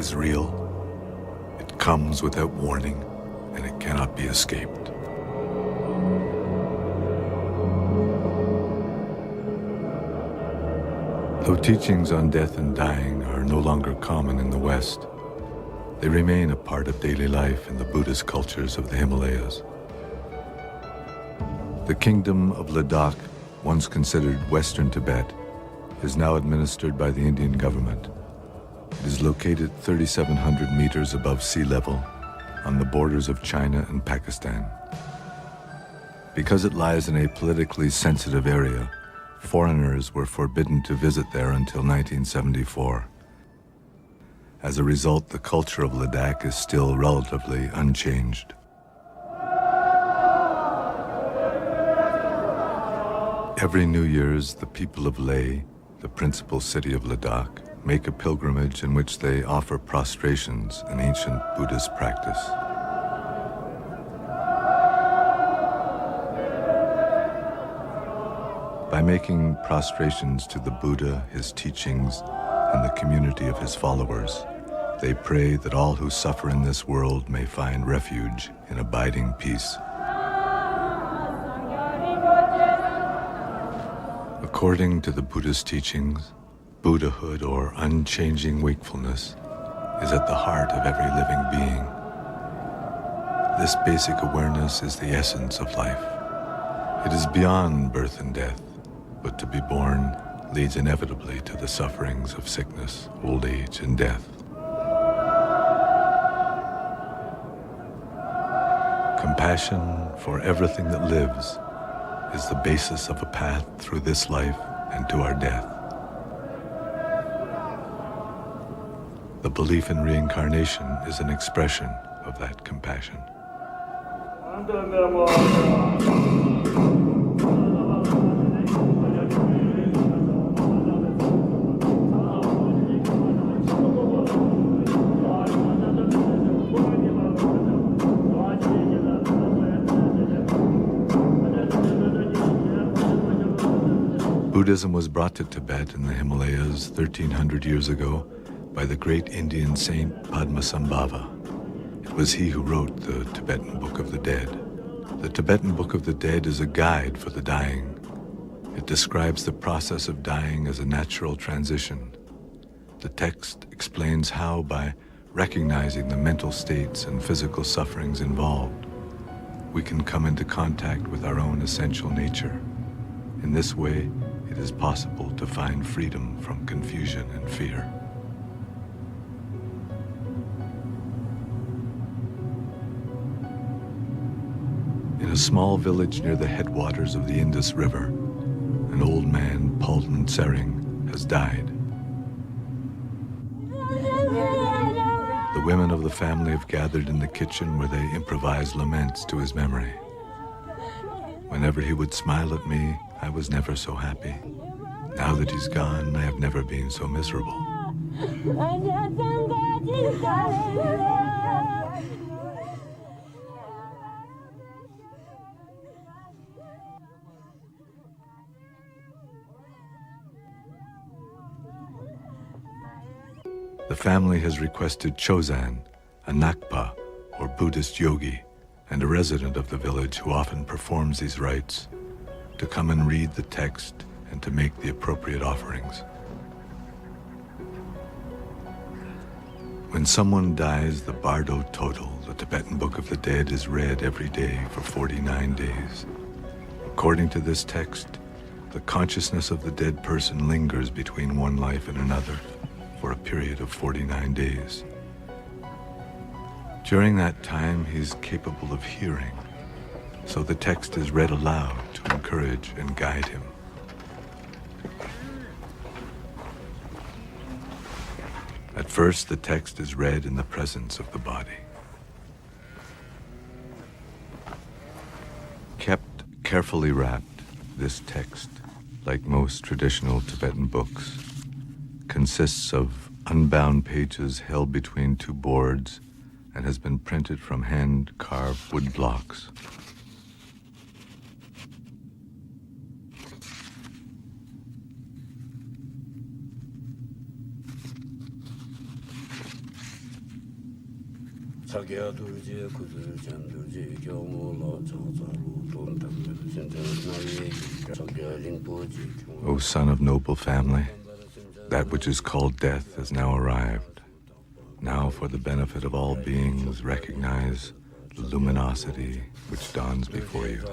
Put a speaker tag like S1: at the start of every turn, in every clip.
S1: is real. It comes without warning, and it cannot be escaped. Though teachings on death and dying are no longer common in the West, they remain a part of daily life in the Buddhist cultures of the Himalayas. The kingdom of Ladakh, once considered Western Tibet, is now administered by the Indian government. It is located 3,700 meters above sea level on the borders of China and Pakistan. Because it lies in a politically sensitive area, foreigners were forbidden to visit there until 1974. As a result, the culture of Ladakh is still relatively unchanged. Every New Year's, the people of Leh, the principal city of Ladakh, make a pilgrimage in which they offer prostrations, an ancient Buddhist practice. By making prostrations to the Buddha, his teachings, and the community of his followers, they pray that all who suffer in this world may find refuge in abiding peace. According to the Buddhist teachings, Buddhahood, or unchanging wakefulness, is at the heart of every living being. This basic awareness is the essence of life. It is beyond birth and death, but to be born leads inevitably to the sufferings of sickness, old age, and death. Compassion for everything that lives is the basis of a path through this life and to our death. The belief in reincarnation is an expression of that compassion. Buddhism was brought to Tibet in the Himalayas 1,300 years ago by the great Indian saint Padmasambhava. It was he who wrote the Tibetan Book of the Dead. The Tibetan Book of the Dead is a guide for the dying. It describes the process of dying as a natural transition. The text explains how, by recognizing the mental states and physical sufferings involved, we can come into contact with our own essential nature. In this way, it is possible to find freedom from confusion and fear. In a small village near the headwaters of the Indus River, an old man, Palden Tsering, has died. The women of the family have gathered in the kitchen where they improvise laments to his memory. Whenever he would smile at me, I was never so happy. Now that he's gone, I have never been so miserable. The family has requested Chozan, a Nakpa, or Buddhist yogi, and a resident of the village who often performs these rites, to come and read the text and to make the appropriate offerings. When someone dies, the Bardo Total, the Tibetan Book of the Dead, is read every day for 49 days. According to this text, the consciousness of the dead person lingers between one life and another for a period of 49 days. During that time, he's capable of hearing, so the text is read aloud to encourage and guide him. At first, the text is read in the presence of the body. Kept carefully wrapped, this text, like most traditional Tibetan books, consists of unbound pages held between two boards and has been printed from hand-carved wood blocks. O son of noble family, that which is called death has now arrived. Now, for the benefit of all beings, recognize the luminosity which dawns before you.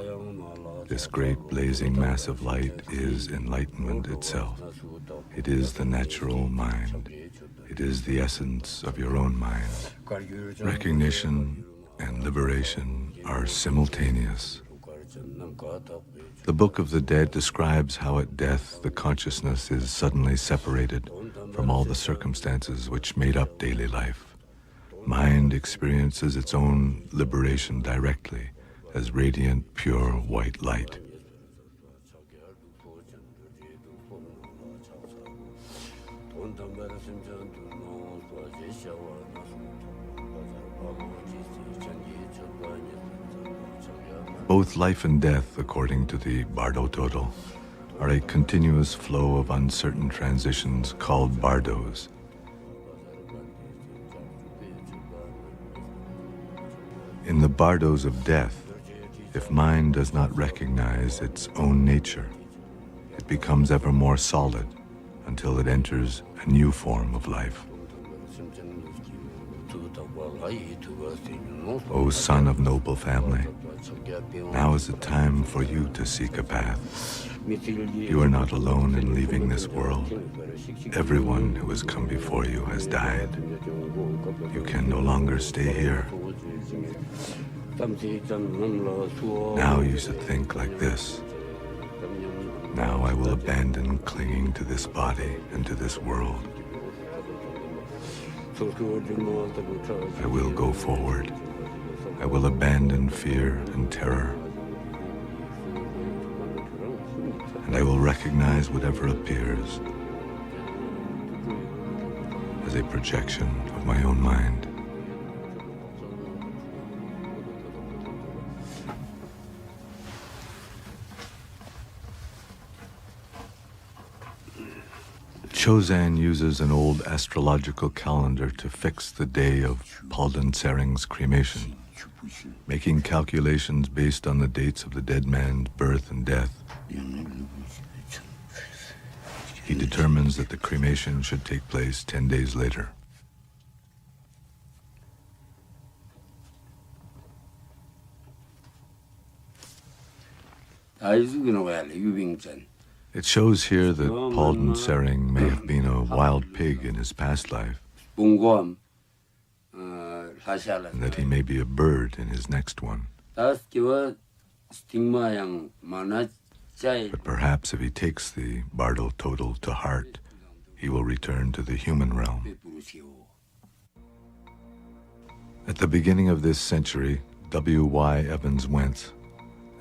S1: This great blazing mass of light is enlightenment itself. It is the natural mind. It is the essence of your own mind. Recognition and liberation are simultaneous. The Book of the Dead describes how at death the consciousness is suddenly separated from all the circumstances which made up daily life. Mind experiences its own liberation directly as radiant, pure white light. Both life and death, according to the Bardo Total, are a continuous flow of uncertain transitions called bardos. In the bardos of death, if mind does not recognize its own nature, it becomes ever more solid until it enters a new form of life. O son of noble family, now is the time for you to seek a path. You are not alone in leaving this world. Everyone who has come before you has died. You can no longer stay here. Now you should think like this. Now I will abandon clinging to this body and to this world. I will go forward. I will abandon fear and terror. And I will recognize whatever appears as a projection of my own mind. Chozan uses an old astrological calendar to fix the day of Palden Sering's cremation, making calculations based on the dates of the dead man's birth and death. He determines that the cremation should take place 10 days later. It shows here that Palden Sering may have been a wild pig in his past life, and that he may be a bird in his next one. But perhaps if he takes the Bardo Total to heart, he will return to the human realm. At the beginning of this century, W.Y. Evans Wentz,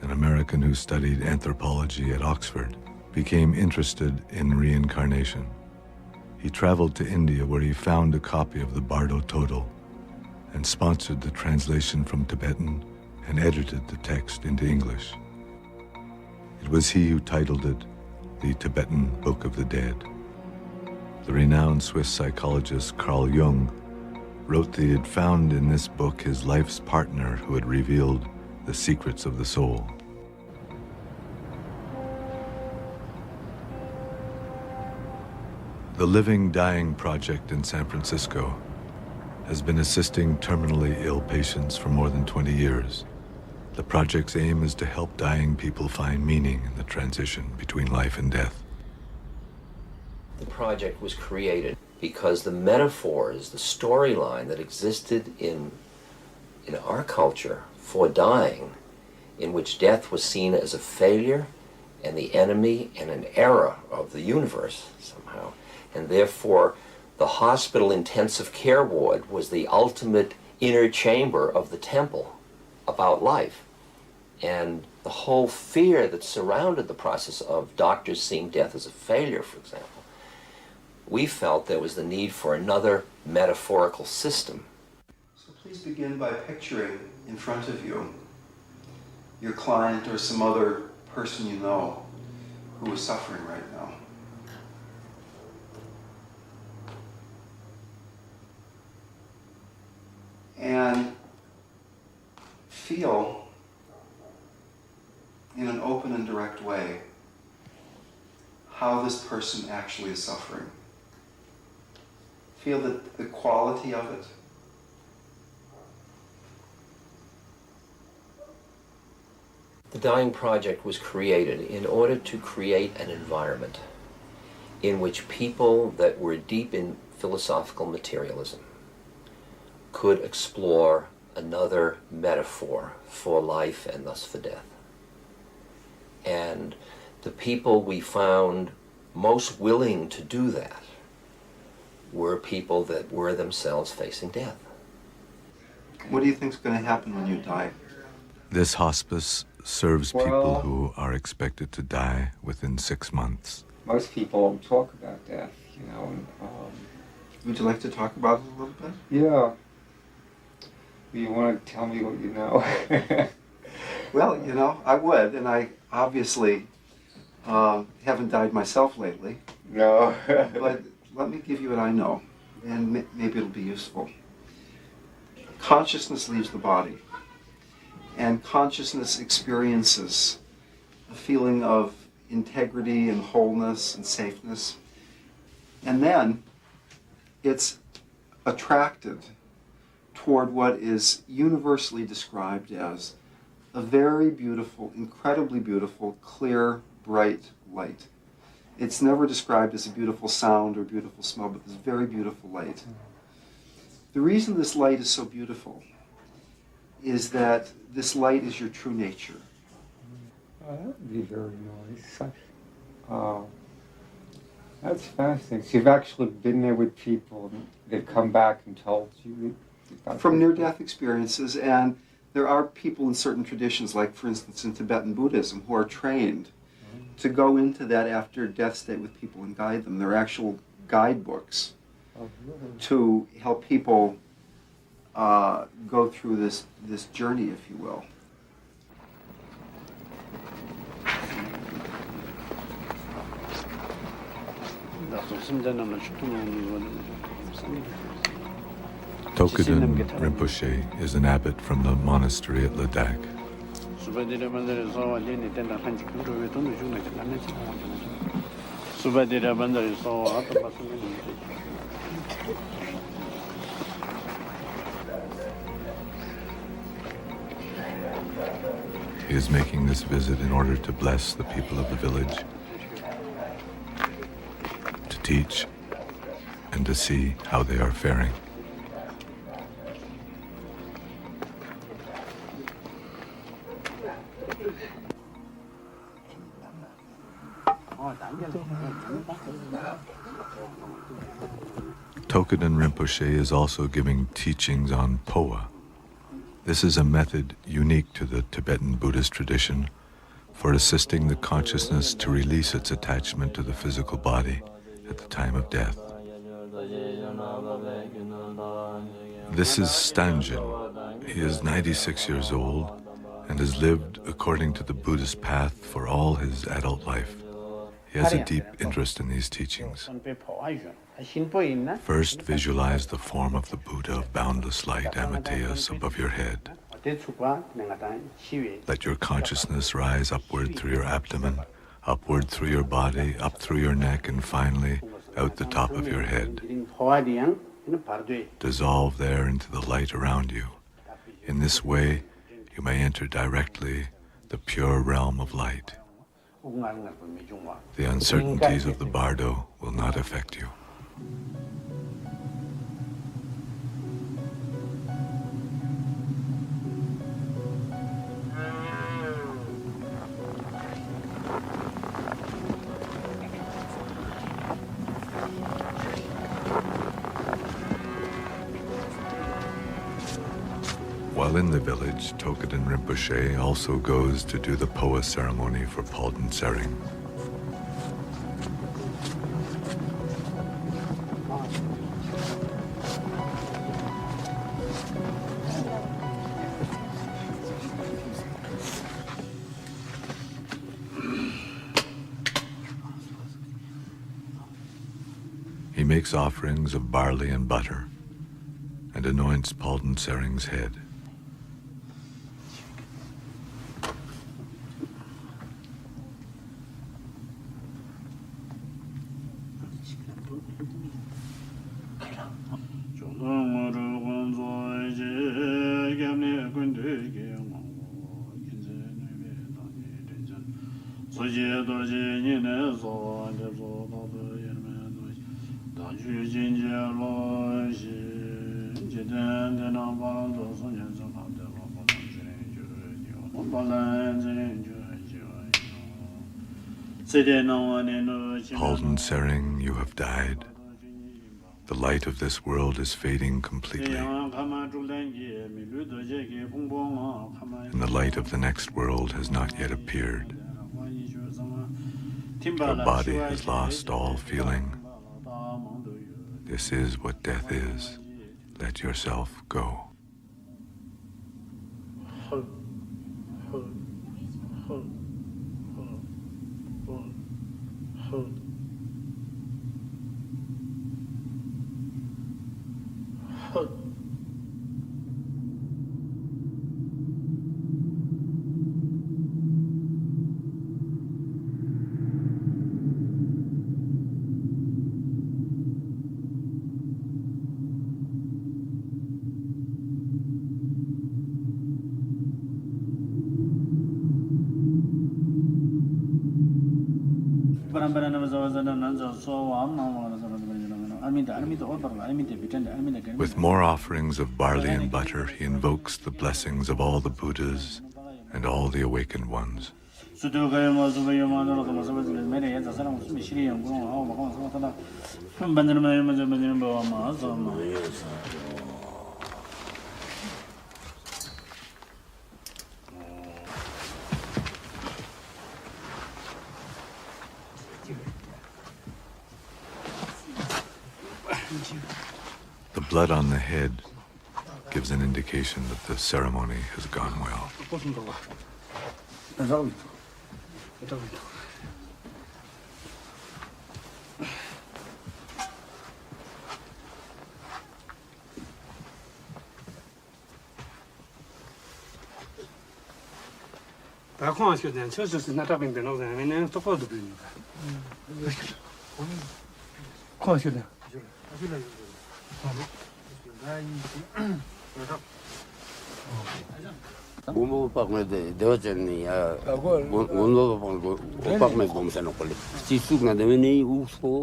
S1: an American who studied anthropology at Oxford, became interested in reincarnation. He traveled to India, where he found a copy of the Bardo Total and sponsored the translation from Tibetan and edited the text into English. It was he who titled it the Tibetan Book of the Dead. The renowned Swiss psychologist Carl Jung wrote that he had found in this book his life's partner who had revealed the secrets of the soul. The Living Dying Project in San Francisco has been assisting terminally ill patients for more than 20 years. The project's aim is to help dying people find meaning in the transition between life and death.
S2: The project was created because the metaphors, the storyline that existed in our culture for dying, in which death was seen as a failure and the enemy and an error of the universe somehow, and therefore the hospital intensive care ward was the ultimate inner chamber of the temple about life. And the whole fear that surrounded the process of doctors seeing death as a failure, for example, we felt there was the need for another metaphorical system.
S3: So please begin by picturing in front of you your client or some other person you know who is suffering right now. And feel in an open and direct way how this person actually is suffering. Feel the quality of it.
S2: The Dying Project was created in order to create an environment in which people that were deep in philosophical materialism could explore another metaphor for life and thus for death. And the people we found most willing to do that were people that were themselves facing death.
S3: What do you think is going to happen when you die?
S1: This hospice serves people who are expected to die within 6 months.
S4: Most people don't talk about death, you know.
S3: Would you like to talk about it a little bit?
S4: Yeah. You want to tell me what you know?
S3: Well, you know, I would, and I obviously haven't died myself lately.
S4: No.
S3: But let me give you what I know, and maybe it'll be useful. Consciousness leaves the body, and consciousness experiences a feeling of integrity and wholeness and safeness. And then it's attracted toward what is universally described as a very beautiful, incredibly beautiful, clear, bright light. It's never described as a beautiful sound or beautiful smell, but this very beautiful light. The reason this light is so beautiful is that this light is your true nature.
S4: That would be very nice. That's fascinating. So you've actually been there with people, and they've come back and told you about
S3: From near-death experiences, and there are people in certain traditions, like for instance in Tibetan Buddhism, who are trained to go into that after-death state with people and guide them. There are actual guidebooks to help people go through this journey, if you will.
S1: Tokudan Rinpoche is an abbot from the monastery at Ladakh. He is making this visit in order to bless the people of the village, to teach, and to see how they are faring. Tokudan Rinpoche is also giving teachings on Poa. This is a method unique to the Tibetan Buddhist tradition for assisting the consciousness to release its attachment to the physical body at the time of death. This is Stanjin. He is 96 years old and has lived according to the Buddhist path for all his adult life. He has a deep interest in these teachings. First, visualize the form of the Buddha of boundless light, Amateus, above your head. Let your consciousness rise upward through your abdomen, upward through your body, up through your neck, and finally out the top of your head. Dissolve there into the light around you. In this way, you may enter directly the pure realm of light. The uncertainties of the bardo will not affect you. While in the village, Tokudan Rinpoche also goes to do the Poa ceremony for Palden Sering. He makes offerings of barley and butter and anoints Palden Sering's head. Halden Sering, you have died. The light of this world is fading completely. And the light of the next world has not yet appeared. Your body has lost all feeling. This is what death is. Let yourself go. With more offerings of barley and butter, he invokes the blessings of all the Buddhas and all the awakened ones. The blood on the head gives an indication that the ceremony has gone well.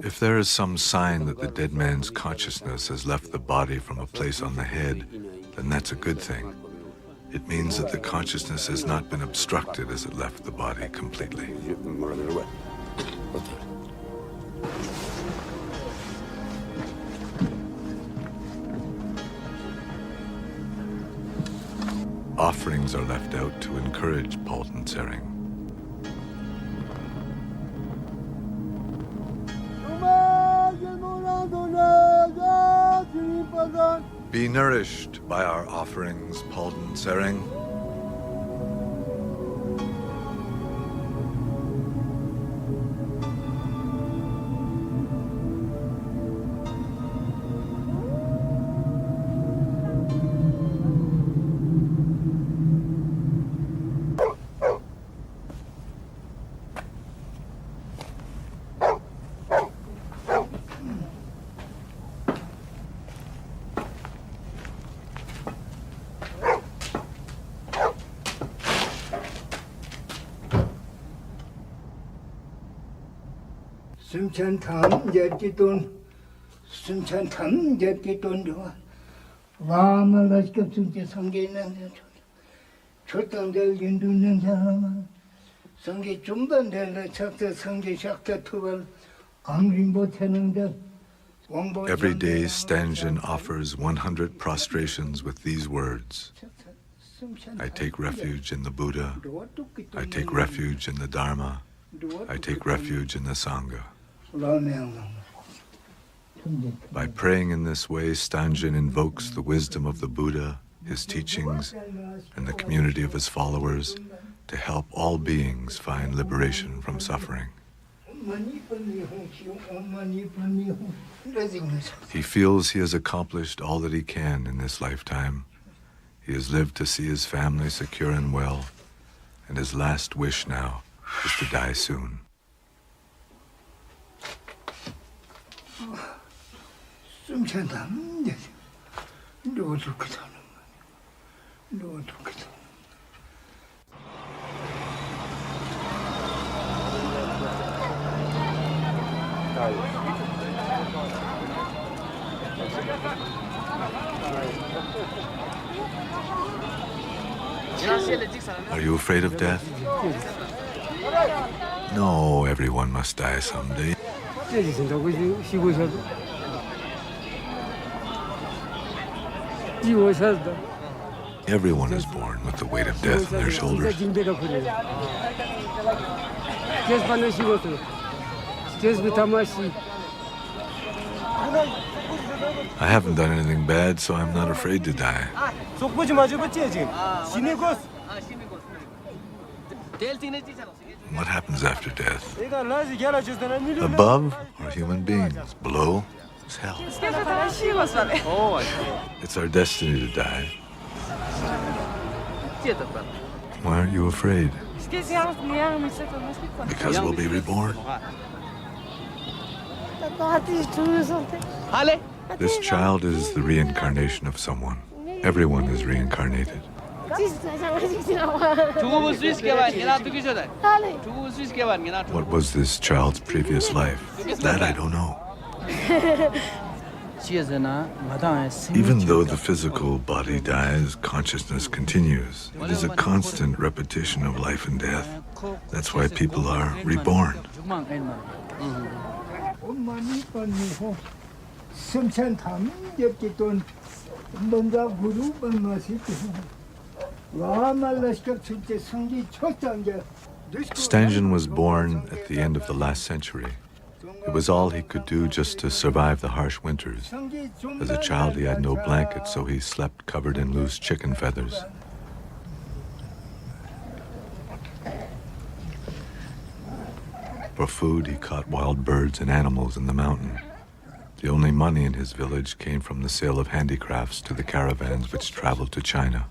S1: If there is some sign that the dead man's consciousness has left the body from a place on the head, then that's a good thing. It means that the consciousness has not been obstructed as it left the body completely. Offerings are left out to encourage Halden Sering. Be nourished by our offerings, Halden Sering.
S5: 순천탐 제기돈 순천탐 제기돈 좋아 라마가 급승제 성계 있는 초당될 인도는 사람은 성계 중반될 척대 성계 샥대 투발 암림 못하는데
S1: Every day, Stanjin offers 100 prostrations with these words. I take refuge in the Buddha. I take refuge in the Dharma. I take refuge in the Sangha. By praying in this way, Stanjin invokes the wisdom of the Buddha, his teachings, and the community of his followers to help all beings find liberation from suffering. He feels he has accomplished all that he can in this lifetime. He has lived to see his family secure and well, and his last wish now is to die soon.
S5: 숨 찬다. 누가 좋게 사는 거야. 누가 좋게 사는 거야.
S1: Are you afraid of death? No, everyone must die someday. Everyone is born with the weight of death on their shoulders. I haven't done anything bad, so I'm not afraid to die. What happens after death? Above are human beings. Below is hell. It's our destiny to die. Why aren't you afraid? Because we'll be reborn. This child is the reincarnation of someone. Everyone is reincarnated. What was this child's previous life? That I don't know. Even though the physical body dies, consciousness continues. It is a constant repetition of life and death. That's why people are reborn. Stangen was born at the end of the last century. It was all he could do just to survive the harsh winters. As a child, he had no blanket, so he slept covered in loose chicken feathers. For food, he caught wild birds and animals in the mountain. The only money in his village came from the sale of handicrafts to the caravans which traveled to China.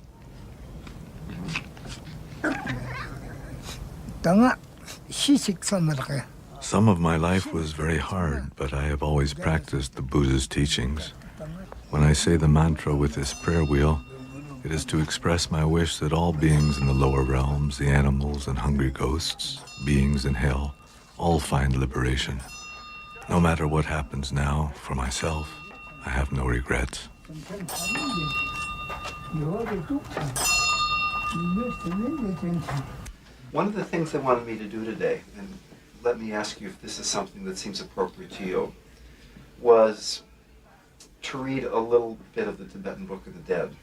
S1: Some of my life was very hard, but I have always practiced the Buddha's teachings. When I say the mantra with this prayer wheel, it is to express my wish that all beings in the lower realms, the animals and hungry ghosts, beings in hell, all find liberation. No matter what happens now, for myself, I have no regrets.
S3: One of the things they wanted me to do today, and let me ask you if this is something that seems appropriate to you, was to read a little bit of the Tibetan Book of the Dead,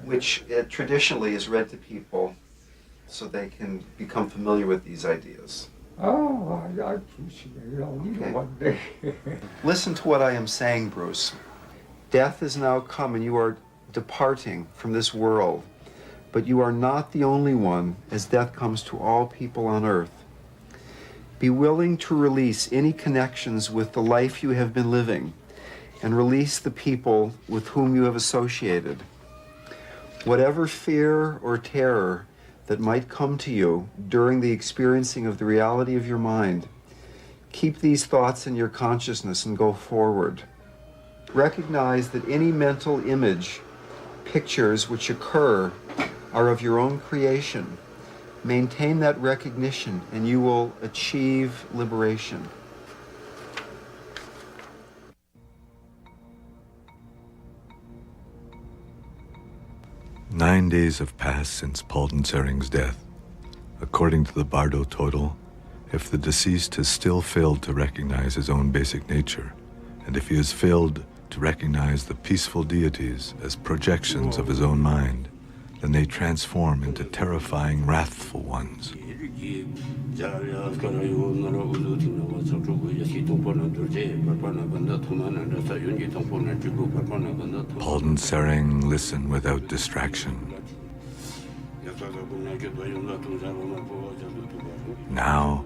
S3: which traditionally is read to people so they can become familiar with these ideas.
S4: Oh, I appreciate it. I'll need it one day.
S3: Listen to what I am saying, Bruce. Death is now come and you are departing from this world, but you are not the only one, as death comes to all people on earth. Be willing to release any connections with the life you have been living and release the people with whom you have associated. Whatever fear or terror that might come to you during the experiencing of the reality of your mind, keep these thoughts in your consciousness and go forward. Recognize that any mental image, pictures which occur are of your own creation. Maintain that recognition and you will achieve liberation.
S1: "9 days have passed since Palden Sering's death. According to the Bardo total, if the deceased has still failed to recognize his own basic nature, and if he has failed to recognize the peaceful deities as projections of his own mind, then they transform into terrifying, wrathful ones. Palden Sering listened without distraction. Now,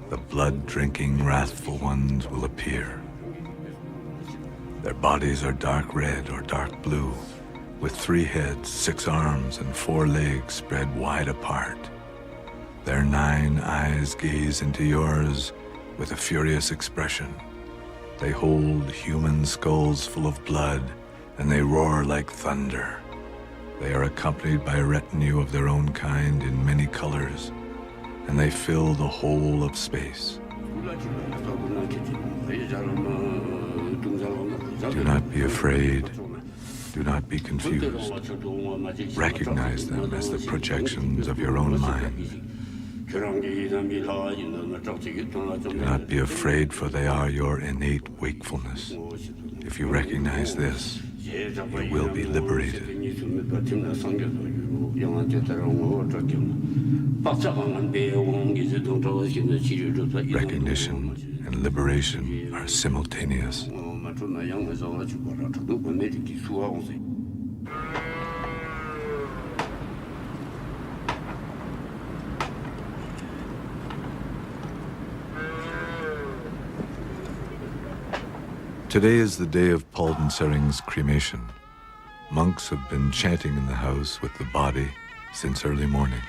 S1: the blood-drinking, wrathful ones will appear. Their bodies are dark red or dark blue, with 3 heads, 6 arms, and 4 legs spread wide apart. Their 9 eyes gaze into yours with a furious expression. They hold human skulls full of blood, and they roar like thunder. They are accompanied by a retinue of their own kind in many colors, and they fill the whole of space. Do not be afraid. Do not be confused. Recognize them as the projections of your own mind. Do not be afraid, for they are your innate wakefulness. If you recognize this, you will be liberated. Recognition and liberation are simultaneous. Today is the day of Palden Sering's cremation. Monks have been chanting in the house with the body since early morning.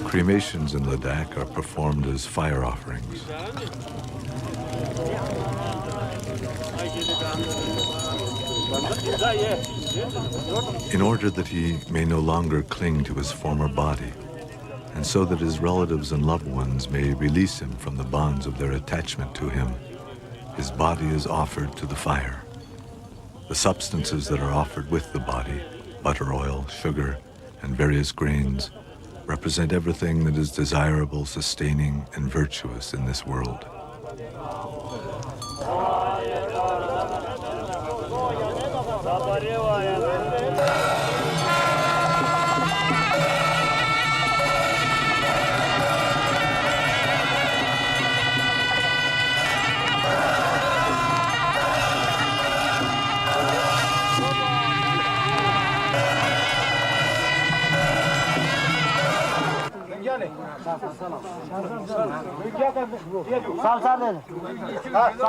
S1: Cremations in Ladakh are performed as fire offerings. In order that he may no longer cling to his former body, and so that his relatives and loved ones may release him from the bonds of their attachment to him, his body is offered to the fire. The substances that are offered with the body, butter oil, sugar, and various grains, represent everything that is desirable, sustaining, and virtuous in this world.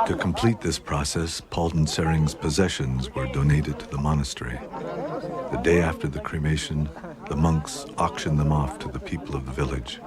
S1: To complete this process, Palden Sering's possessions were donated to the monastery. The day after the cremation, the monks auctioned them off to the people of the village.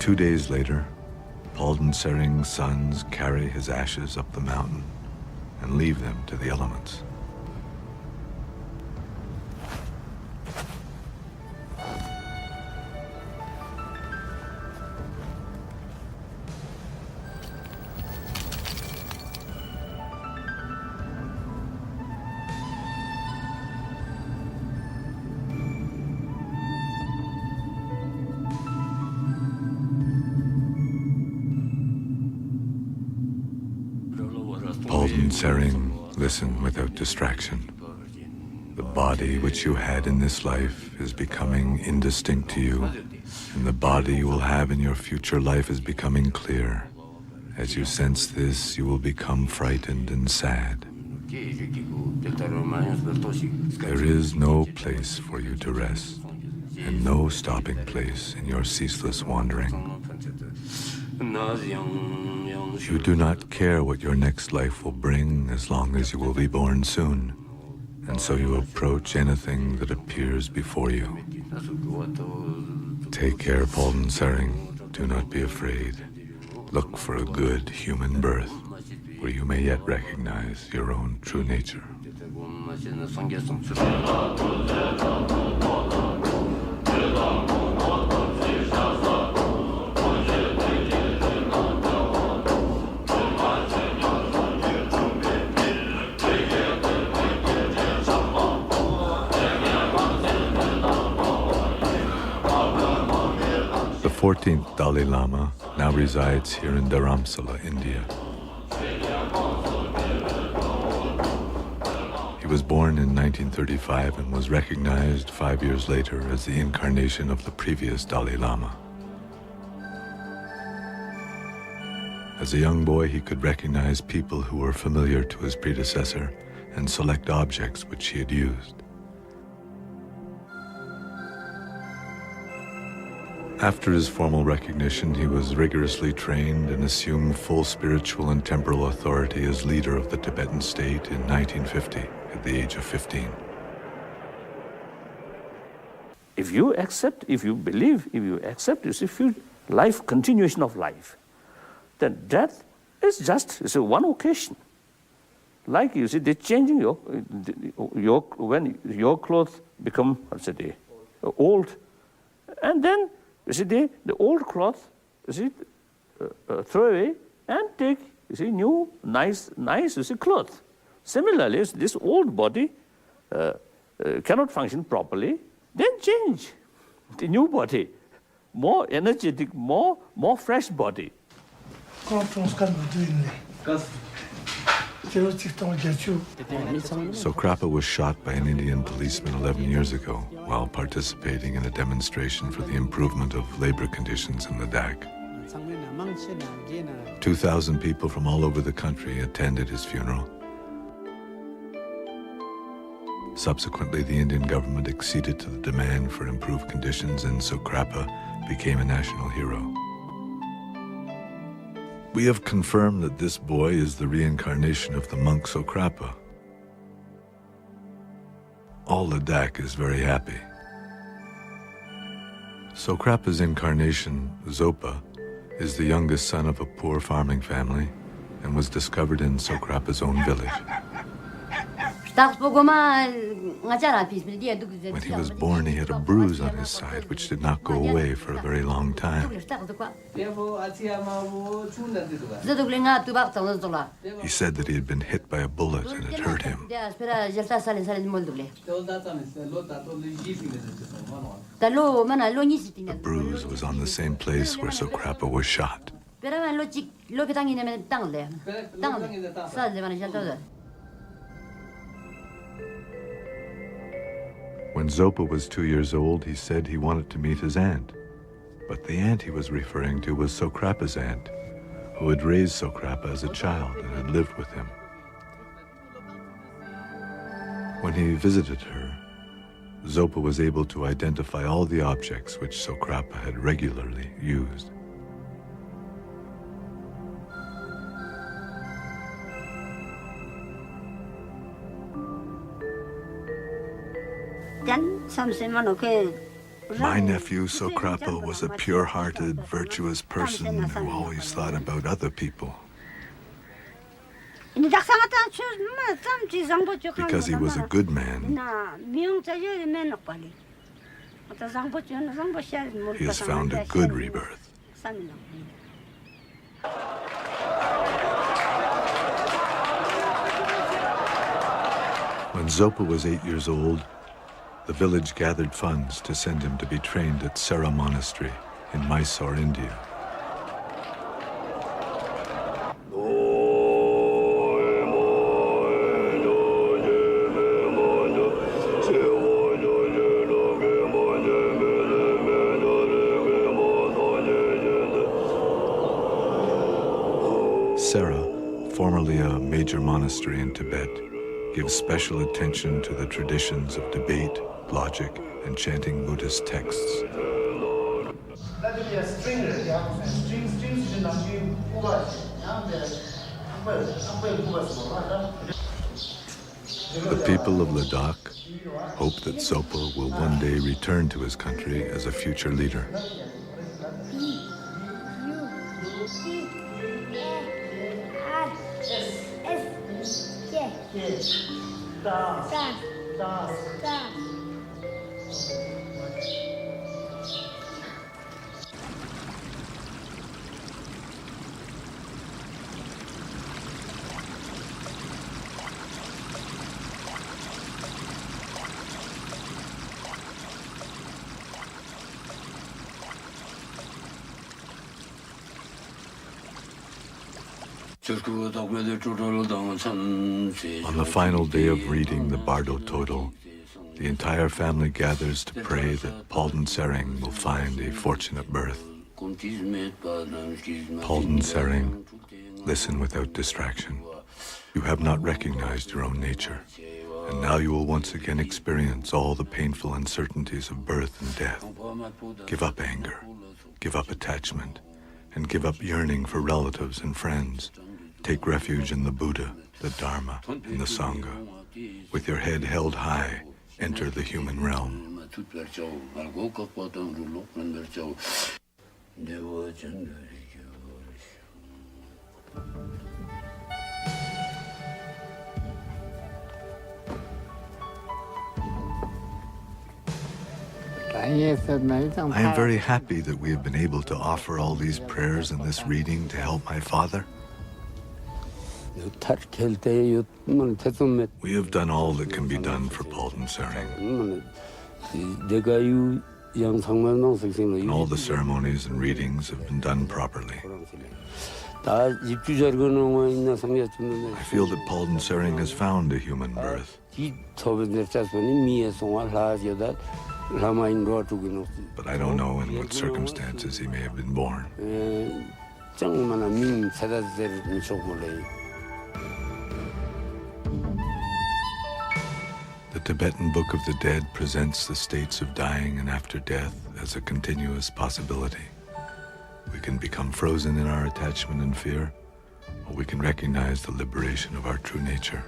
S1: 2 days later, Palden Sering's sons carry his ashes up the mountain and leave them to the elements. Palden Sering listened without distraction. The body which you had in this life is becoming indistinct to you, and the body you will have in your future life is becoming clear. As you sense this, you will become frightened and sad. There is no place for you to rest, and no stopping place in your ceaseless wandering. You do not care what your next life will bring as long as you will be born soon, and so you approach anything that appears before you. Take care, Palden Sering. Do not be afraid. Look for a good human birth, where you may yet recognize your own true nature. The 14th Dalai Lama now resides here in Dharamsala, India. He was born in 1935 and was recognized 5 years later as the incarnation of the previous Dalai Lama. As a young boy, he could recognize people who were familiar to his predecessor and select objects which he had used. After his formal recognition, he was rigorously trained and assumed full spiritual and temporal authority as leader of the Tibetan state in 1950 at the age of 15.
S6: If you accept, if you believe, if you accept, if you life, continuation of life, then death is just one occasion. Like you see, they're changing when your clothes become, old, and then you see, the old cloth, throw away and take, new, nice, cloth. Similarly, this old body cannot function properly, then change the new body, more energetic, more fresh body.
S1: Sokrapa was shot by an Indian policeman 11 years ago while participating in a demonstration for the improvement of labor conditions in Ladakh. 2,000 people from all over the country attended his funeral. Subsequently, the Indian government acceded to the demand for improved conditions, and Sokrapa became a national hero. We have confirmed that this boy is the reincarnation of the monk Sokrapa. All Ladakh is very happy. Sokrapa's incarnation, Zopa, is the youngest son of a poor farming family and was discovered in Sokrapa's own village. When he was born, he had a bruise on his side which did not go away for a very long time. He said that he had been hit by a bullet and it hurt him. The bruise was on the same place where Sokrapa was shot. When Zopa was 2 years old, he said he wanted to meet his aunt. But the aunt he was referring to was Sokrapa's aunt, who had raised Sokrapa as a child and had lived with him. When he visited her, Zopa was able to identify all the objects which Sokrapa had regularly used. My nephew Sokrapa was a pure-hearted, virtuous person who always thought about other people. Because he was a good man, he has found a good rebirth. When Zopa was 8 years old, the village gathered funds to send him to be trained at Sera Monastery in Mysore, India. Sera, formerly a major monastery in Tibet, gives special attention to the traditions of debate, logic, and chanting Buddhist texts. The people of Ladakh hope that Zopa will one day return to his country as a future leader. On the final day of reading the Bardo Total, the entire family gathers to pray that Palden Sering will find a fortunate birth. Palden Sering, listen without distraction. You have not recognized your own nature, and now you will once again experience all the painful uncertainties of birth and death. Give up anger, give up attachment, and give up yearning for relatives and friends. Take refuge in the Buddha, the Dharma, and the Sangha. With your head held high, enter the human realm.
S5: I am
S1: very happy that we have been able to offer all these prayers and this reading to help my father. We have done all that can be done for Palden Sering. And all the ceremonies and readings have been done properly. I feel that Palden Sering has found a human birth. But I don't know in what circumstances he may have been born. The Tibetan Book of the Dead presents the states of dying and after death as a continuous possibility. We can become frozen in our attachment and fear, or we can recognize the liberation of our true nature.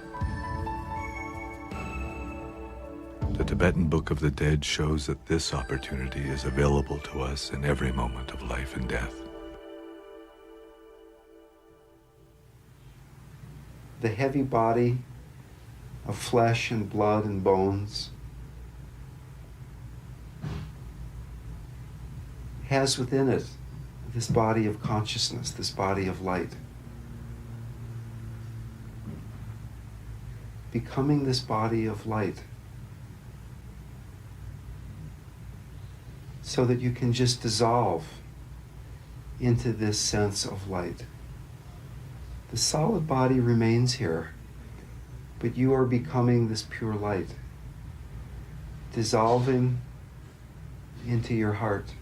S1: The Tibetan Book of the Dead shows that this opportunity is available to us in every moment of life and death.
S3: The heavy body of flesh and blood and bones has within it this body of consciousness, this body of light. Becoming this body of light so that you can just dissolve into this sense of light. The solid body remains here, but you are becoming this pure light, dissolving into your heart,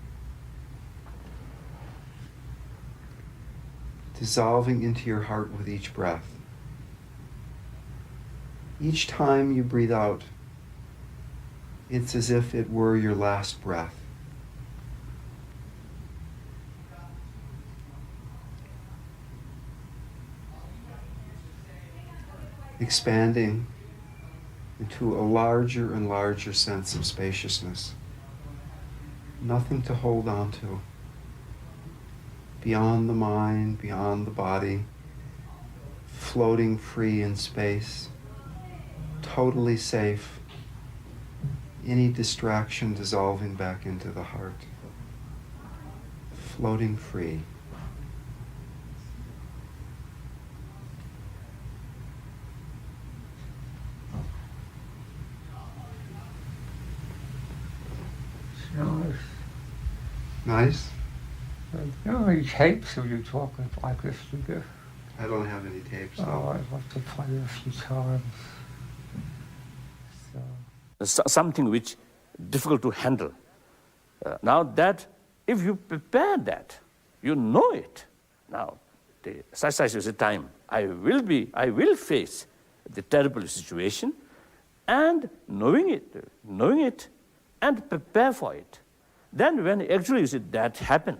S3: dissolving into your heart with each breath. Each time you breathe out, it's as if it were your last breath. Expanding into a larger and larger sense of spaciousness. Nothing to hold on to. Beyond the mind, beyond the body, floating free in space, totally safe. Any distraction dissolving back into the heart. Floating free. Nice?
S4: You know any tapes of you talking like this together?
S3: I don't have any tapes,
S4: Oh,
S3: no.
S4: I'd love to play it a few times.
S6: Something which difficult to handle. Now that, if you prepare that, you know it. Now, such is a time I will face the terrible situation, and knowing it, and prepare for it. Then when actually you see that happen,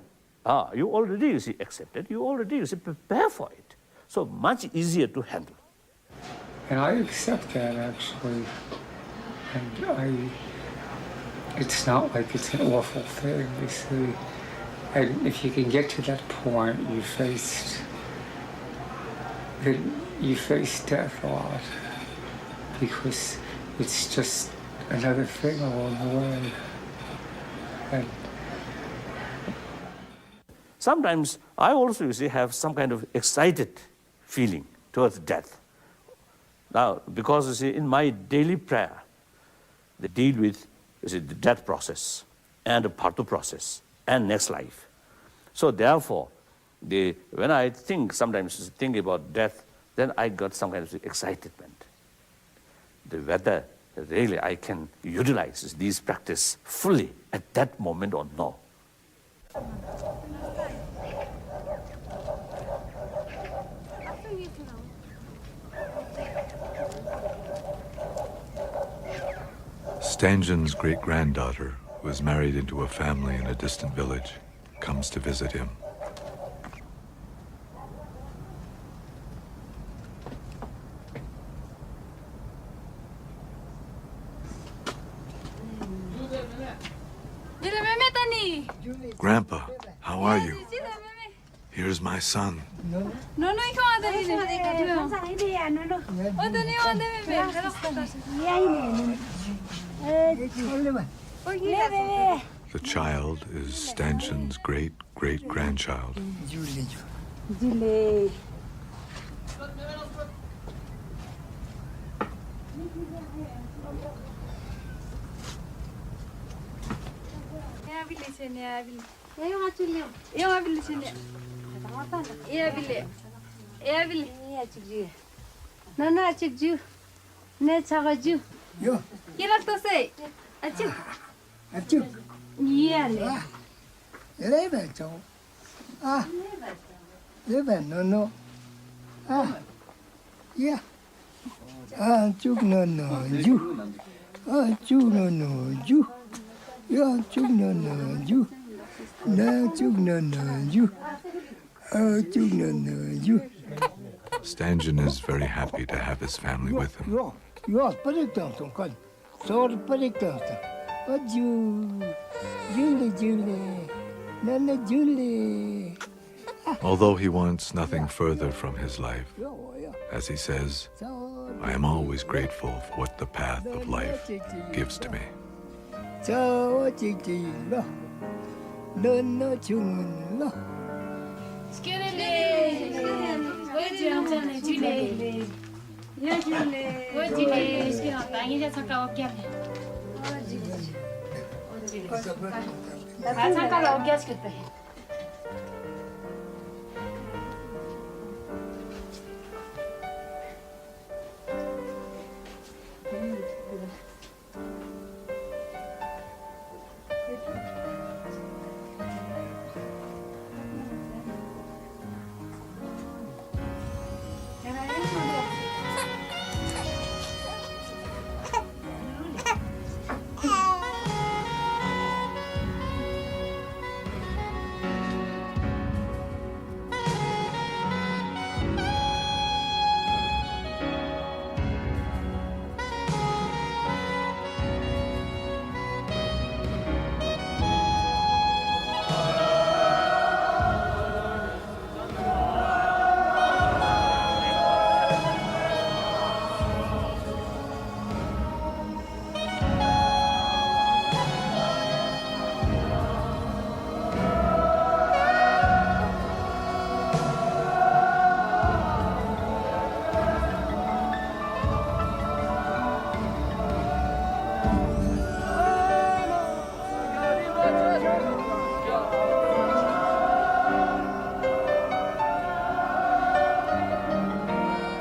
S6: you already accepted, you already prepare for it. So much easier to handle.
S4: And I accept that, actually. And it's not like it's an awful thing, you see. And if you can get to that point, you face death a lot. Because it's just another thing along the way. And
S6: sometimes I also, have some kind of excited feeling towards death. Now, because, in my daily prayer, they deal with, the death process and the partha process and next life. So therefore, when I sometimes think about death, then I got some kind of excitement. Whether really I can utilize these practice fully at that moment or no.
S1: Stangen's great-granddaughter, who is married into a family in a distant village, comes to visit him. Grandpa, how are you? Here's my son. The child is Stangen's great-great-grandchild. Stangen is very happy to have his family with him. Although he wants nothing further from his life, as he says, I am always grateful for what the path of life gives to me.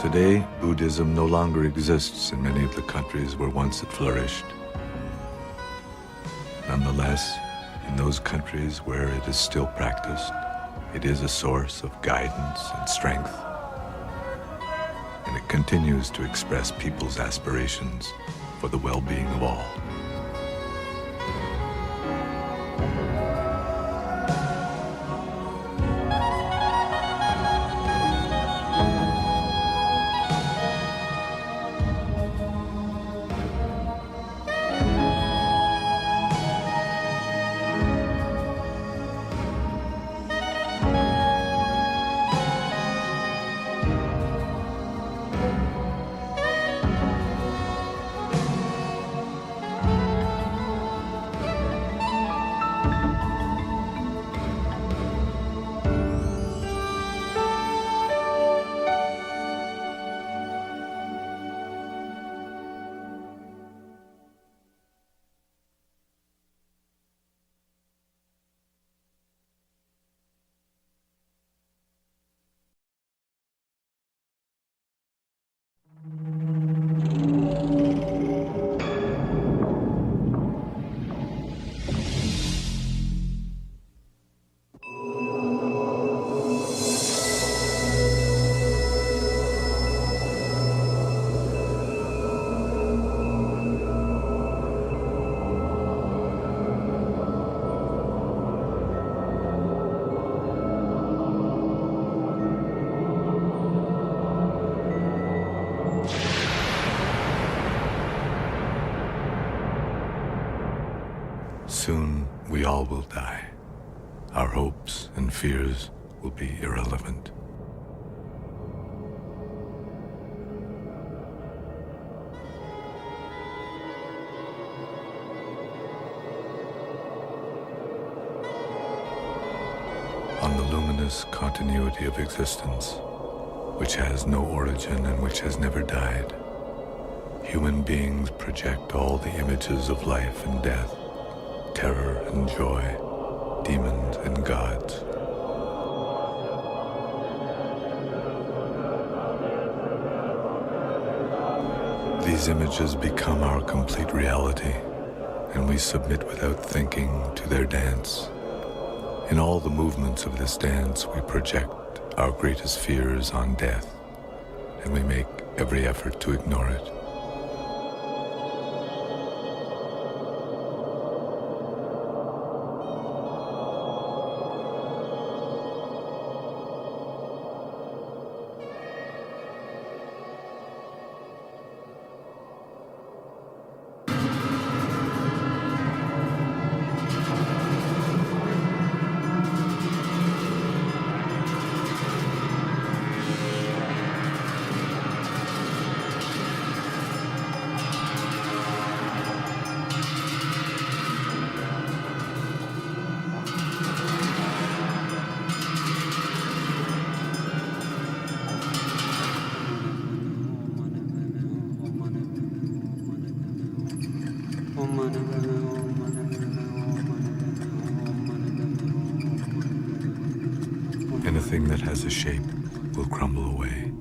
S1: Today, Buddhism no longer exists in many of the countries where once it flourished. Nonetheless, in those countries where it is still practiced, it is a source of guidance and strength. And it continues to express people's aspirations for the well-being of all. Soon we all will die. Our hopes and fears will be irrelevant. On the luminous continuity of existence, which has no origin and which has never died, human beings project all the images of life and death, terror and joy, demons and gods. These images become our complete reality, and we submit without thinking to their dance. In all the movements of this dance, we project our greatest fears on death, and we make every effort to ignore it. Anything that has a shape will crumble away.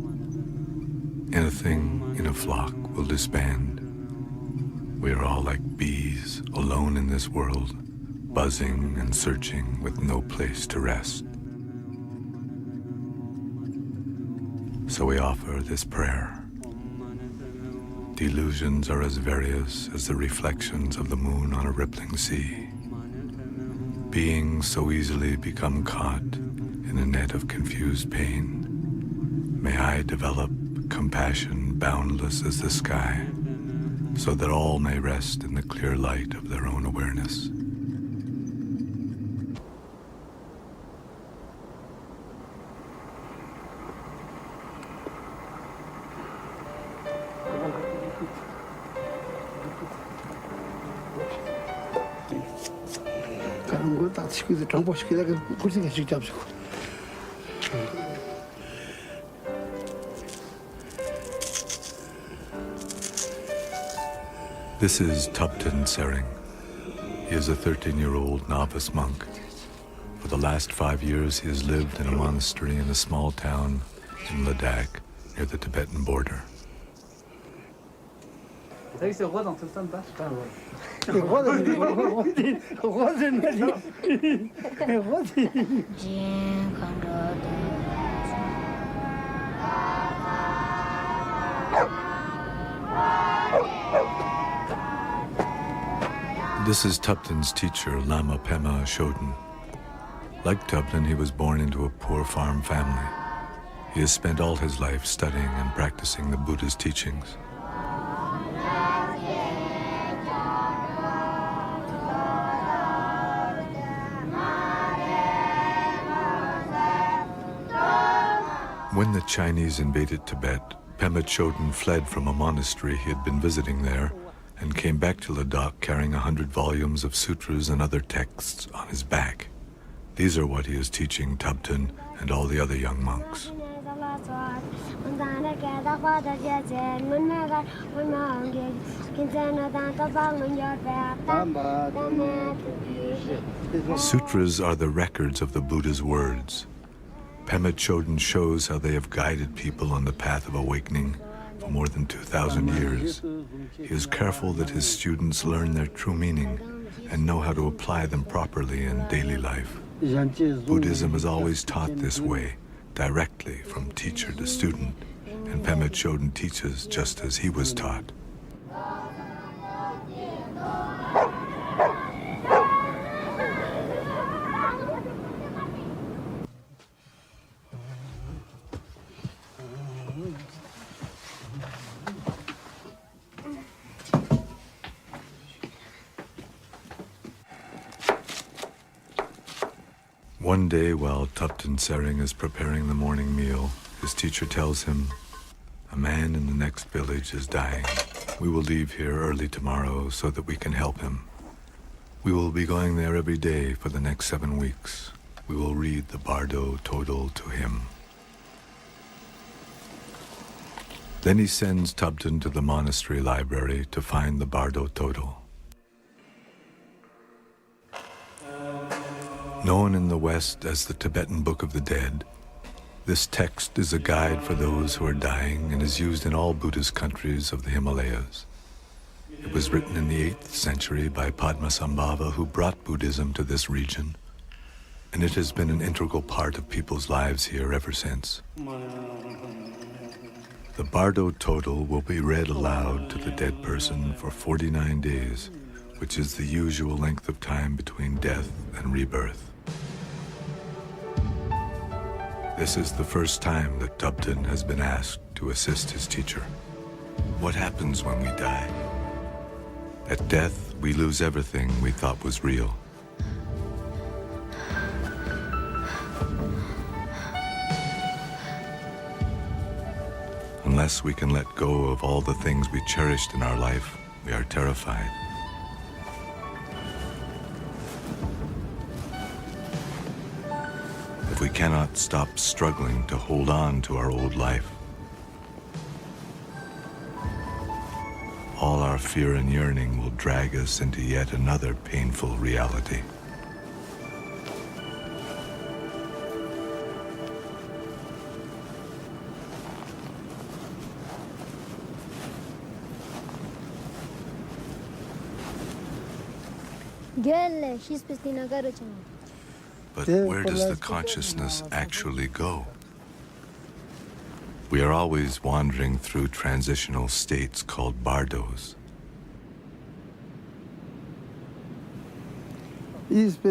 S1: Anything in a flock will disband. We are all like bees, alone in this world, buzzing and searching with no place to rest. So we offer this prayer. Delusions are as various as the reflections of the moon on a rippling sea. Beings so easily become caught in a net of confused pain. May I develop compassion boundless as the sky, so that all may rest in the clear light of their own awareness.
S5: 그런 거 다 시키고 정보시키다가 그렇게 직접 잡수고.
S1: This is Tibetan Sering. He is a 13-year-old novice monk. For the last 5 years, he has lived in a monastery in a small town in Ladakh near the Tibetan border.
S5: T'as vu ce roi dans tout ça, pas?
S1: This is Tupten's teacher, Lama Pema Shoden. Like Tupten, he was born into a poor farm family. He has spent all his life studying and practicing the Buddha's teachings. When the Chinese invaded Tibet, Pema Chodron fled from a monastery he had been visiting there and came back to Ladakh carrying 100 volumes of sutras and other texts on his back. These are what he is teaching Tupten and all the other young monks. Sutras are the records of the Buddha's words. Pema Chodron shows how they have guided people on the path of awakening for more than 2,000 years. He is careful that his students learn their true meaning and know how to apply them properly in daily life. Buddhism is always taught this way, directly from teacher to student, and Pema Chodron teaches just as he was taught. One day, while Tupten Sering is preparing the morning meal, his teacher tells him, "A man in the next village is dying. We will leave here early tomorrow so that we can help him. We will be going there every day for the next 7 weeks. We will read the Bardo Total to him." Then he sends Tupten to the monastery library to find the Bardo Total. Known in the West as the Tibetan Book of the Dead, this text is a guide for those who are dying and is used in all Buddhist countries of the Himalayas. It was written in the 8th century by Padmasambhava, who brought Buddhism to this region, and it has been an integral part of people's lives here ever since. The Bardo Total will be read aloud to the dead person for 49 days, which is the usual length of time between death and rebirth. This is the first time that Tupten has been asked to assist his teacher. What happens when we die? At death, we lose everything we thought was real. Unless we can let go of all the things we cherished in our life, we are terrified. If we cannot stop struggling to hold on to our old life, all our fear and yearning will drag us into yet another painful reality. But where does the consciousness actually go? We are always wandering through transitional states called bardos. The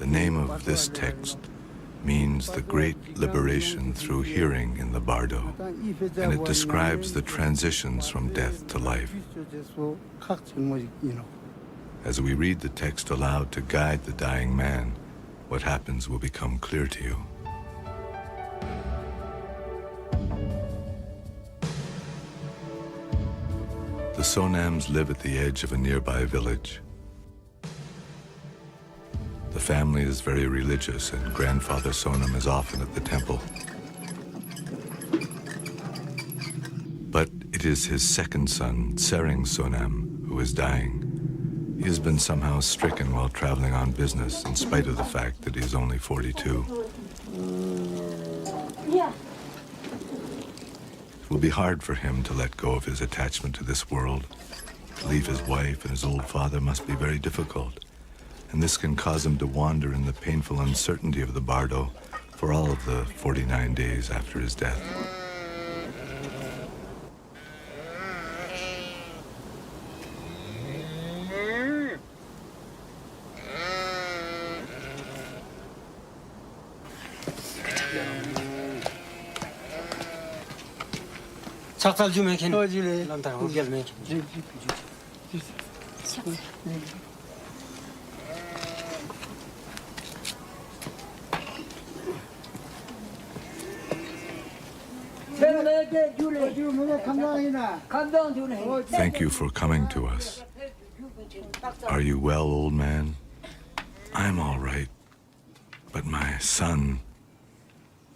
S1: name of this text means the great liberation through hearing in the bardo, and it describes the transitions from death to life. As we read the text aloud to guide the dying man, what happens will become clear to you. The Sonams live at the edge of a nearby village. The family is very religious, and Grandfather Sonam is often at the temple. But it is his second son, Sering Sonam, who is dying. He has been somehow stricken while traveling on business, in spite of the fact that he is only 42. It will be hard for him to let go of his attachment to this world. To leave his wife and his old father must be very difficult, and this can cause him to wander in the painful uncertainty of the bardo for all of the 49 days after his death.
S7: 작살 주면 걔는 런다 우결면 걔.
S1: Thank you for coming to us. Are you well, old man? I'm all right. But my son...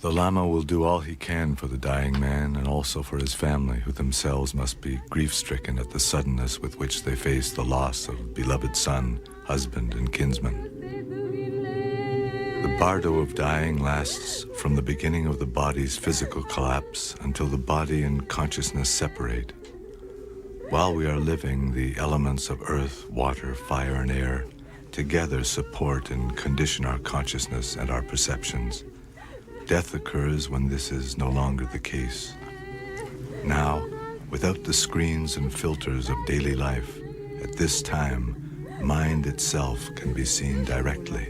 S1: The Lama will do all he can for the dying man and also for his family, who themselves must be grief-stricken at the suddenness with which they face the loss of beloved son, husband, and kinsman. The bardo of dying lasts from the beginning of the body's physical collapse until the body and consciousness separate. While we are living, the elements of earth, water, fire, and air together support and condition our consciousness and our perceptions. Death occurs when this is no longer the case. Now, without the screens and filters of daily life, at this time, mind itself can be seen directly.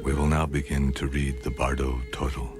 S1: We will now begin to read the Bardo Total.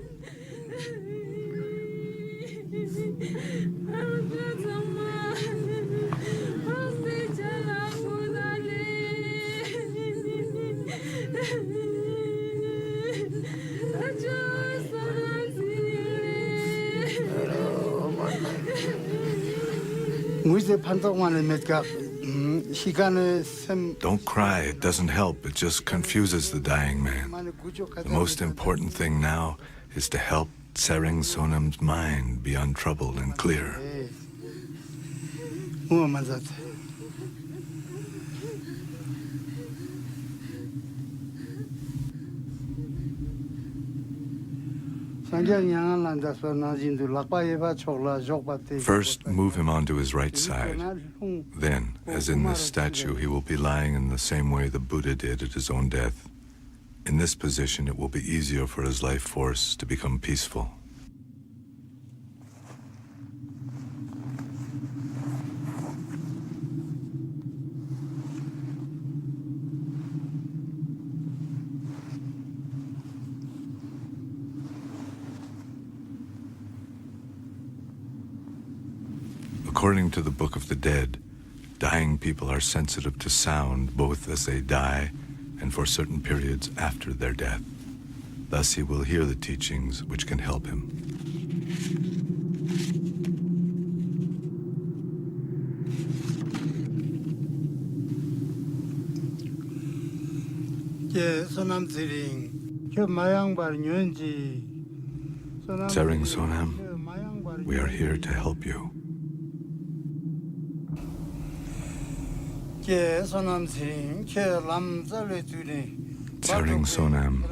S1: Don't cry, it doesn't help, it just confuses the dying man. The most important thing now is to help Tsering Sonam's mind be untroubled and clear. First, move him onto his right side. Then, as in this statue, he will be lying in the same way the Buddha did at his own death. In this position, it will be easier for his life force to become peaceful. According to the Book of the Dead, dying people are sensitive to sound both as they die and for certain periods after their death. Thus he will hear the teachings which can help him. Tsering Sonam, we are here to help you. Tsering Sonam,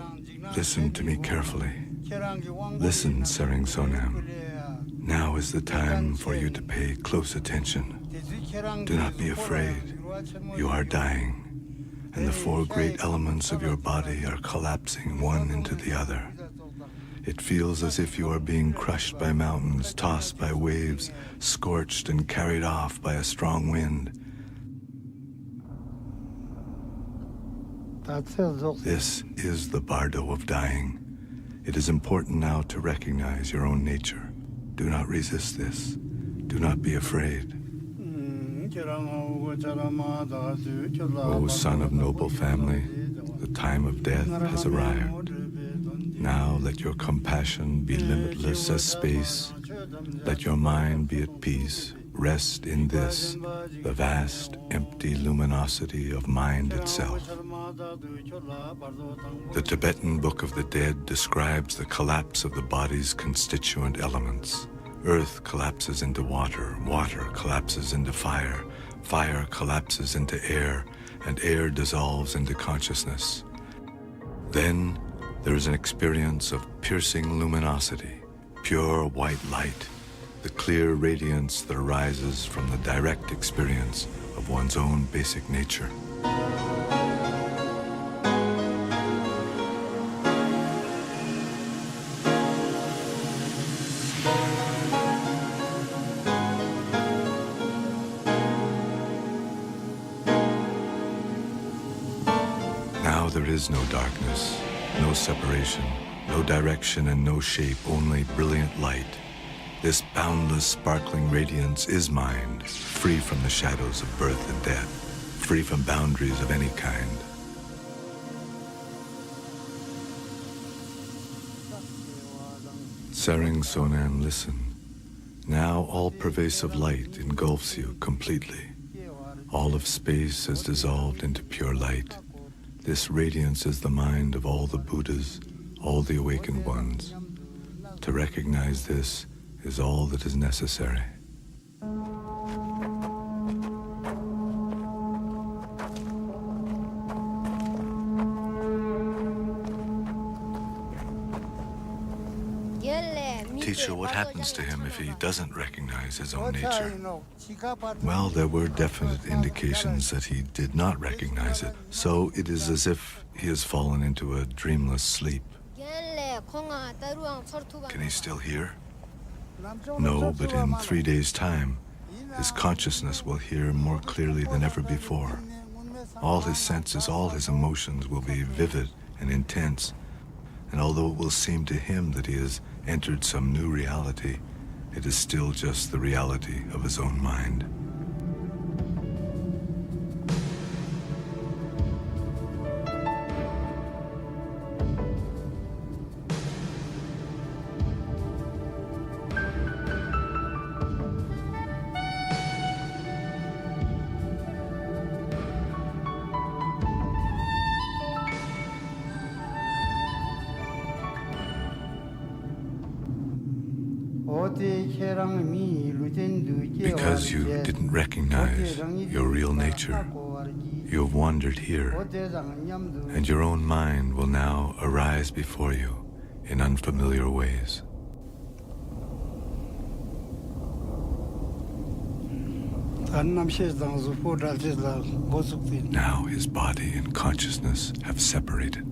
S1: listen to me carefully. Listen, Tsering Sonam. Now is the time for you to pay close attention. Do not be afraid. You are dying, and the four great elements of your body are collapsing one into the other. It feels as if you are being crushed by mountains, tossed by waves, scorched and carried off by a strong wind. This is the bardo of dying. It is important now to recognize your own nature. Do not resist this. Do not be afraid. O son of noble family, the time of death has arrived. Now let your compassion be limitless as space. Let your mind be at peace. Rest in this, the vast, empty luminosity of mind itself. The Tibetan Book of the Dead describes the collapse of the body's constituent elements. Earth collapses into water, water collapses into fire, fire collapses into air, and air dissolves into consciousness. Then there is an experience of piercing luminosity, pure white light, the clear radiance that arises from the direct experience of one's own basic nature. Now there is no darkness, no separation, no direction and no shape, only brilliant light. This boundless, sparkling radiance is mind, free from the shadows of birth and death, free from boundaries of any kind. Sering Sonam, listen. Now all-pervasive light engulfs you completely. All of space has dissolved into pure light. This radiance is the mind of all the Buddhas, all the awakened ones. To recognize this is all that is necessary. Teacher, what happens to him if he doesn't recognize his own nature? Well, there were definite indications that he did not recognize it, so it is as if he has fallen into a dreamless sleep. Can he still hear? No, but in 3 days' time, his consciousness will hear more clearly than ever before. All his senses, all his emotions will be vivid and intense, and although it will seem to him that he has entered some new reality, it is still just the reality of his own mind. Because you didn't recognize your real nature, you have wandered here, and your own mind will now arise before you in unfamiliar ways. Now his body and consciousness have separated.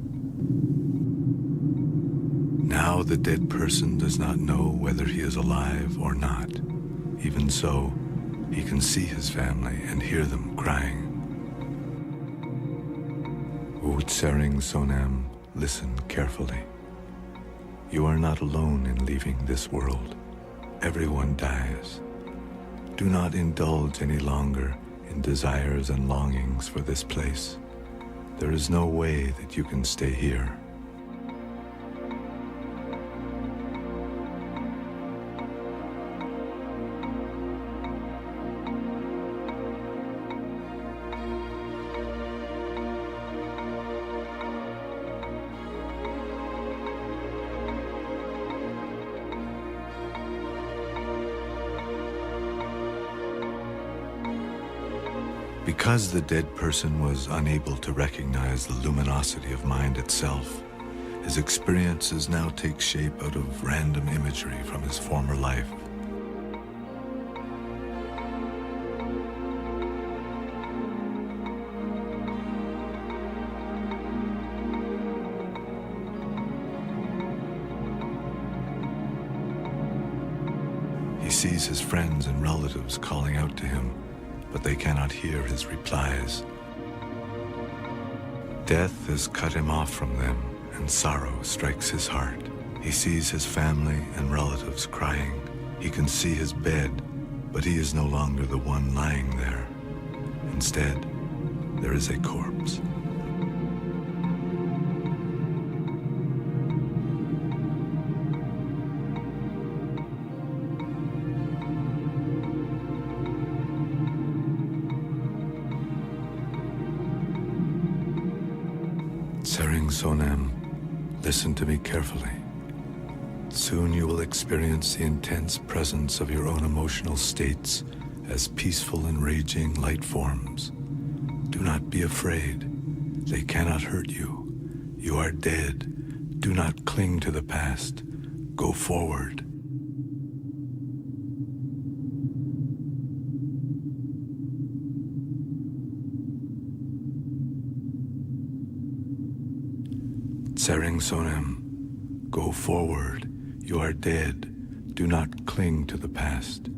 S1: Now the dead person does not know whether he is alive or not. Even so, he can see his family and hear them crying. Sering Sonam, listen carefully. You are not alone in leaving this world. Everyone dies. Do not indulge any longer in desires and longings for this place. There is no way that you can stay here. Because the dead person was unable to recognize the luminosity of mind itself, his experiences now take shape out of random imagery from his former life. He sees his friends and relatives calling out to him, but they cannot hear his replies. Death has cut him off from them, and sorrow strikes his heart. He sees his family and relatives crying. He can see his bed, but he is no longer the one lying there. Instead, there is a corpse. Sering Sonam, listen to me carefully. Soon you will experience the intense presence of your own emotional states as peaceful and raging light forms. Do not be afraid. They cannot hurt you. You are dead. Do not cling to the past. Go forward. Tsering Sonem, go forward. You are dead. Do not cling to the past.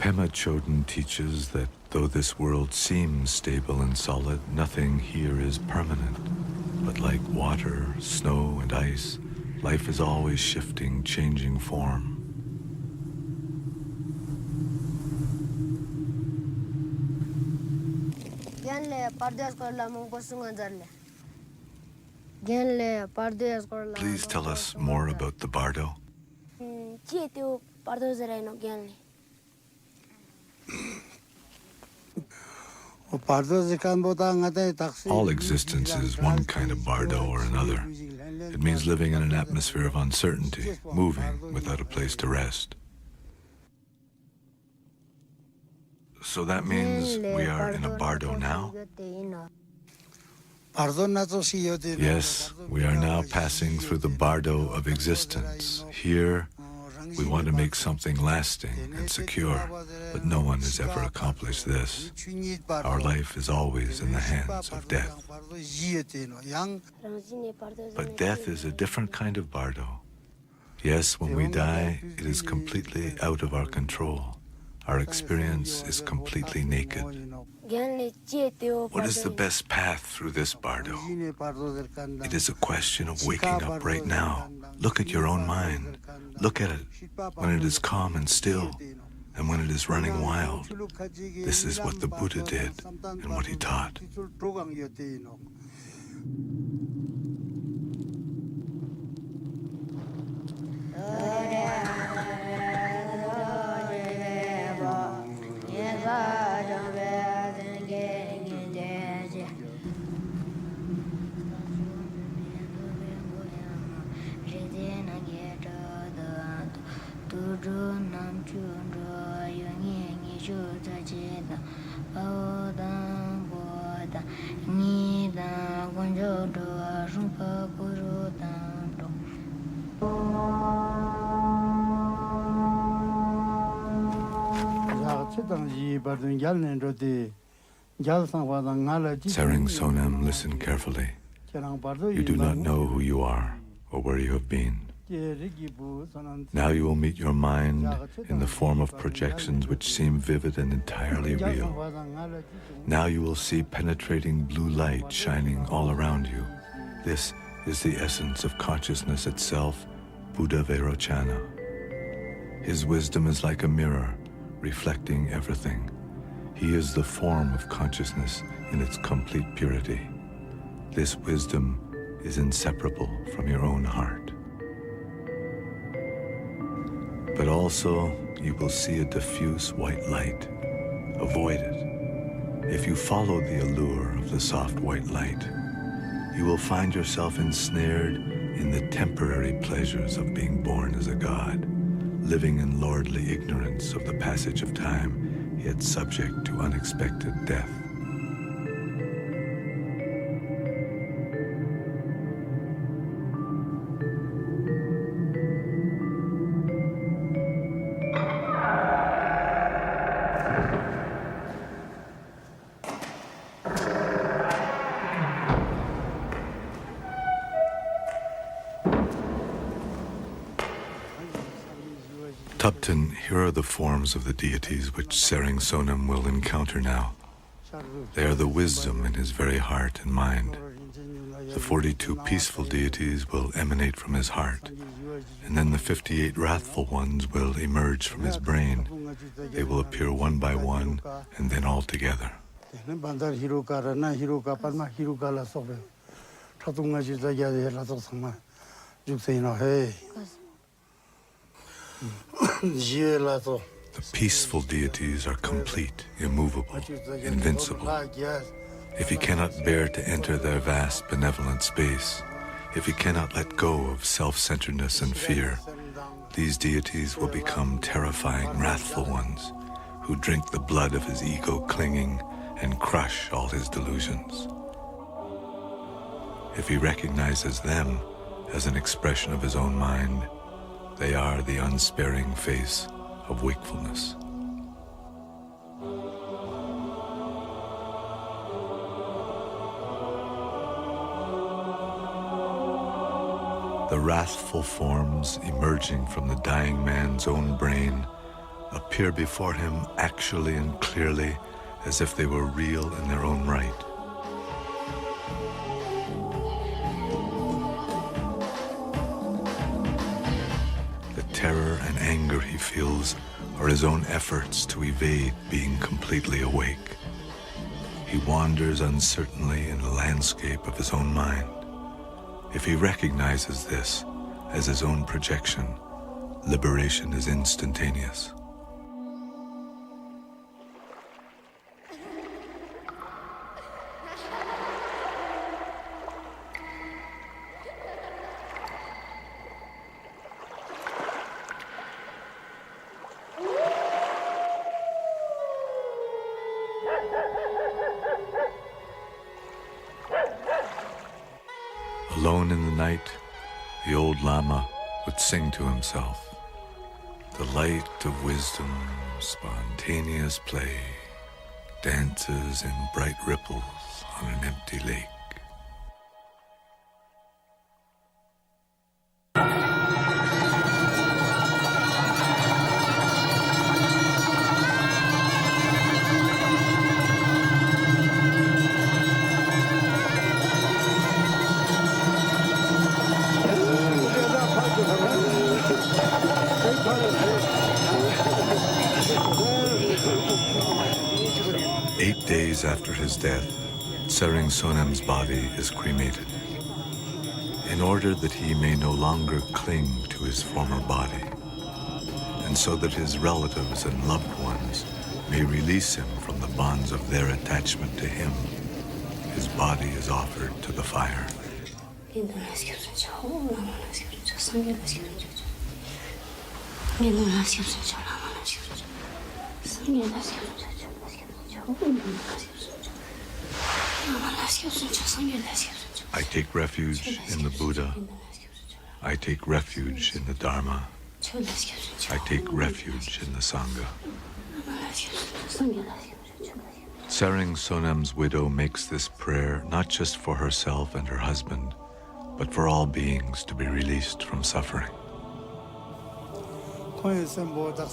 S1: Pema Chodron teaches that though this world seems stable and solid, nothing here is permanent. But like water, snow, and ice, life is always shifting, changing form. Please tell us more about the bardo. All existence is one kind of bardo or another. It means living in an atmosphere of uncertainty, moving without a place to rest. So that means we are in a bardo now? Yes, we are now passing through the bardo of existence. Here, we want to make something lasting and secure, but no one has ever accomplished this. Our life is always in the hands of death. But death is a different kind of bardo. Yes, when we die, it is completely out of our control. Our experience is completely naked. What is the best path through this bardo? It is a question of waking up right now. Look at your own mind. Look at it when it is calm and still, and when it is running wild. This is what the Buddha did and what he taught. Tsering Sonem, listen carefully. You do not know who you are or where you have been. Now you will meet your mind in the form of projections which seem vivid and entirely real. Now you will see penetrating blue light shining all around you. This is the essence of consciousness itself, Buddha Vairochana. His wisdom is like a mirror, reflecting everything. He is the form of consciousness in its complete purity. This wisdom is inseparable from your own heart. But also, you will see a diffuse white light. Avoid it. If you follow the allure of the soft white light, you will find yourself ensnared in the temporary pleasures of being born as a god, living in lordly ignorance of the passage of time, yet subject to unexpected death. Tupten, here are the forms of the deities which Sering Sonam will encounter now. They are the wisdom in his very heart and mind. The 42 peaceful deities will emanate from his heart, and then the 58 wrathful ones will emerge from his brain. They will appear one by one, and then all together. The peaceful deities are complete, immovable, invincible. If he cannot bear to enter their vast benevolent space, if he cannot let go of self-centeredness and fear, these deities will become terrifying, wrathful ones who drink the blood of his ego clinging and crush all his delusions. If he recognizes them as an expression of his own mind, they are the unsparing face of wakefulness. The wrathful forms emerging from the dying man's own brain appear before him actually and clearly as if they were real in their own right. The terror and anger he feels are his own efforts to evade being completely awake. He wanders uncertainly in the landscape of his own mind. If he recognizes this as his own projection, liberation is instantaneous. Alone in the night, the old Lama would sing to himself, "The light of wisdom, spontaneous play, dances in bright ripples on an empty lake." After his death, Sering Sonam's body is cremated. In order that he may no longer cling to his former body, and so that his relatives and loved ones may release him from the bonds of their attachment to him, his body is offered to the fire. I take refuge in the Buddha. I take refuge in the Dharma. I take refuge in the Sangha. Sering Sonam's widow makes this prayer not just for herself and her husband, but for all beings to be released from suffering.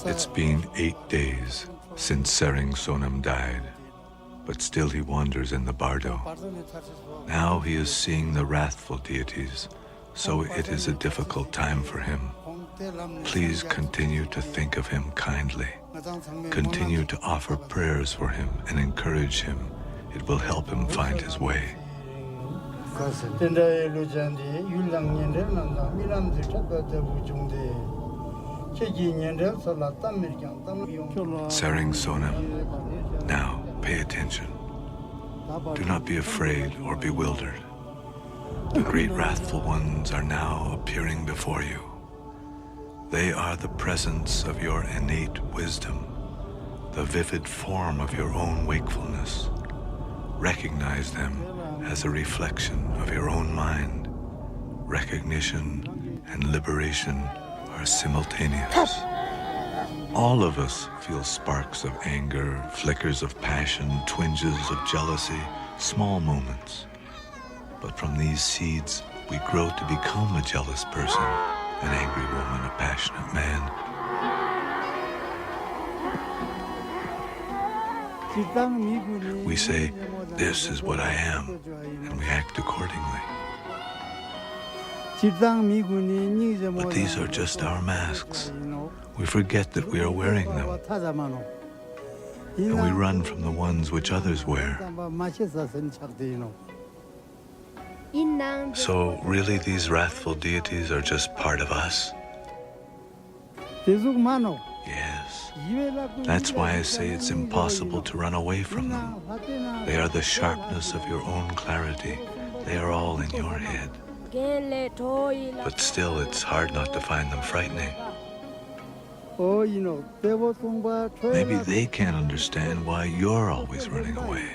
S1: It's been 8 days since Sering Sonam died, but still he wanders in the bardo. Now he is seeing the wrathful deities, so it is a difficult time for him. Please continue to think of him kindly. Continue to offer prayers for him and encourage him. It will help him find his way. Sering Sonam, now pay attention. Do not be afraid or bewildered. The great wrathful ones are now appearing before you. They are the presence of your innate wisdom, the vivid form of your own wakefulness. Recognize them as a reflection of your own mind. Recognition and liberation are simultaneous. All of us feel sparks of anger, flickers of passion, twinges of jealousy, small moments. But from these seeds, we grow to become a jealous person, an angry woman, a passionate man. We say, "This is what I am," and we act accordingly. But these are just our masks. We forget that we are wearing them, and we run from the ones which others wear. So really these wrathful deities are just part of us? Yes. That's why I say it's impossible to run away from them. They are the sharpness of your own clarity. They are all in your head. But still, it's hard not to find them frightening. Maybe they can't understand why you're always running away.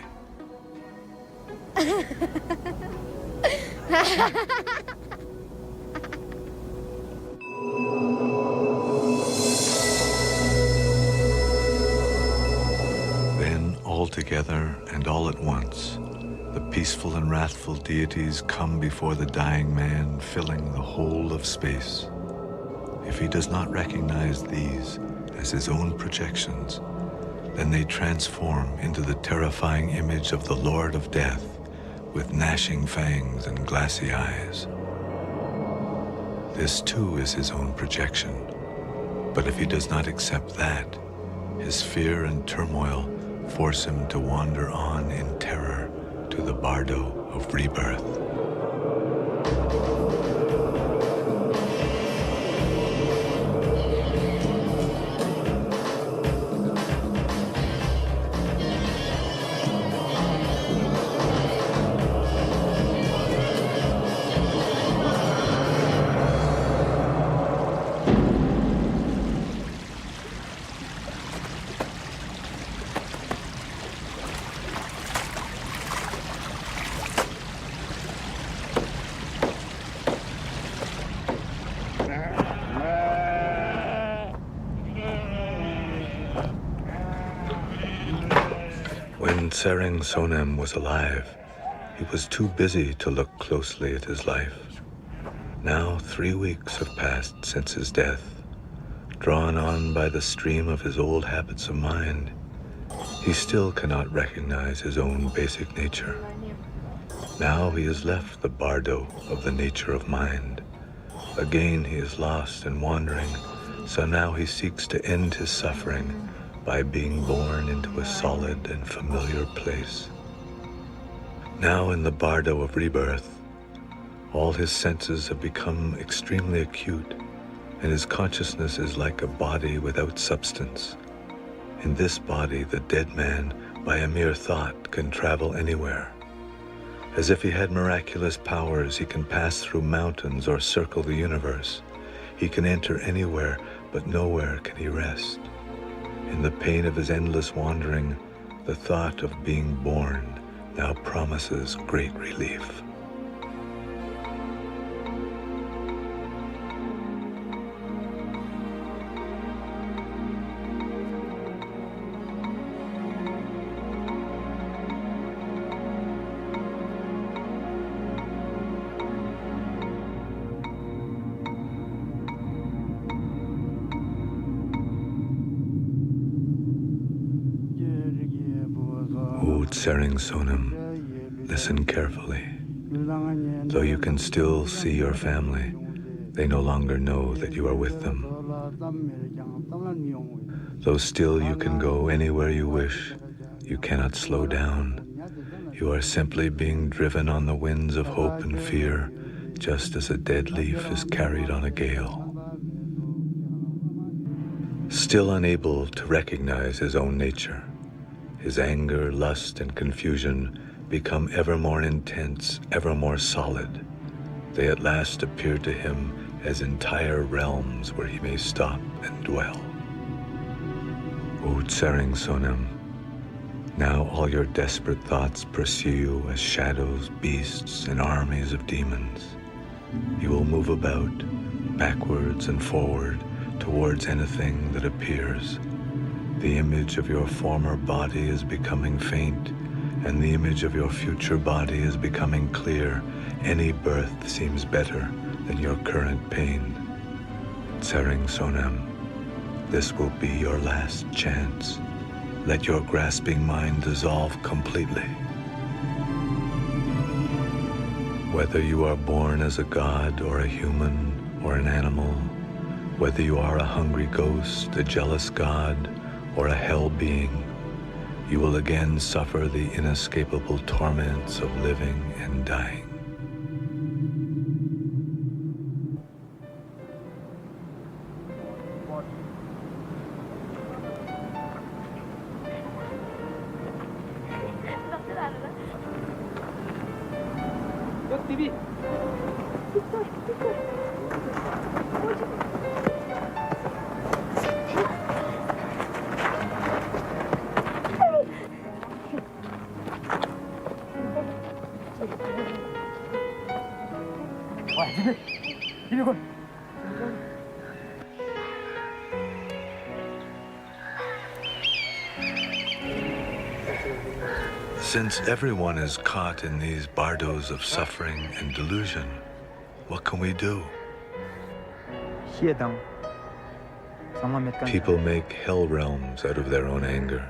S1: Then, all together and all at once, the peaceful and wrathful deities come before the dying man, filling the whole of space. If he does not recognize these as his own projections, then they transform into the terrifying image of the Lord of Death, with gnashing fangs and glassy eyes. This too is his own projection. But if he does not accept that, his fear and turmoil force him to wander on in terror to the bardo of rebirth. When Tsering Sonem was alive, he was too busy to look closely at his life. Now 3 weeks have passed since his death. Drawn on by the stream of his old habits of mind, he still cannot recognize his own basic nature. Now he has left the bardo of the nature of mind. Again he is lost and wandering, so now he seeks to end his suffering by being born into a solid and familiar place. Now in the bardo of rebirth, all his senses have become extremely acute, and his consciousness is like a body without substance. In this body, the dead man, by a mere thought, can travel anywhere. As if he had miraculous powers, he can pass through mountains or circle the universe. He can enter anywhere, but nowhere can he rest. In the pain of his endless wandering, the thought of being born now promises great relief. Tsering Sonem, listen carefully. Though you can still see your family, they no longer know that you are with them. Though still you can go anywhere you wish, you cannot slow down. You are simply being driven on the winds of hope and fear, just as a dead leaf is carried on a gale. Still unable to recognize his own nature, his anger, lust, and confusion become ever more intense, ever more solid. They at last appear to him as entire realms where he may stop and dwell. O Tsering Sonem, now all your desperate thoughts pursue you as shadows, beasts, and armies of demons. You will move about, backwards and forward, towards anything that appears. The image of your former body is becoming faint, and the image of your future body is becoming clear. Any birth seems better than your current pain. Tsering Sonem, this will be your last chance. let your grasping mind dissolve completely. Whether you are born as a god or a human or an animal, whether you are a hungry ghost, a jealous god, or a hell being, you will again suffer the inescapable torments of living and dying. Since everyone is caught in these bardos of suffering and delusion, what can we do? People make hell realms out of their own anger.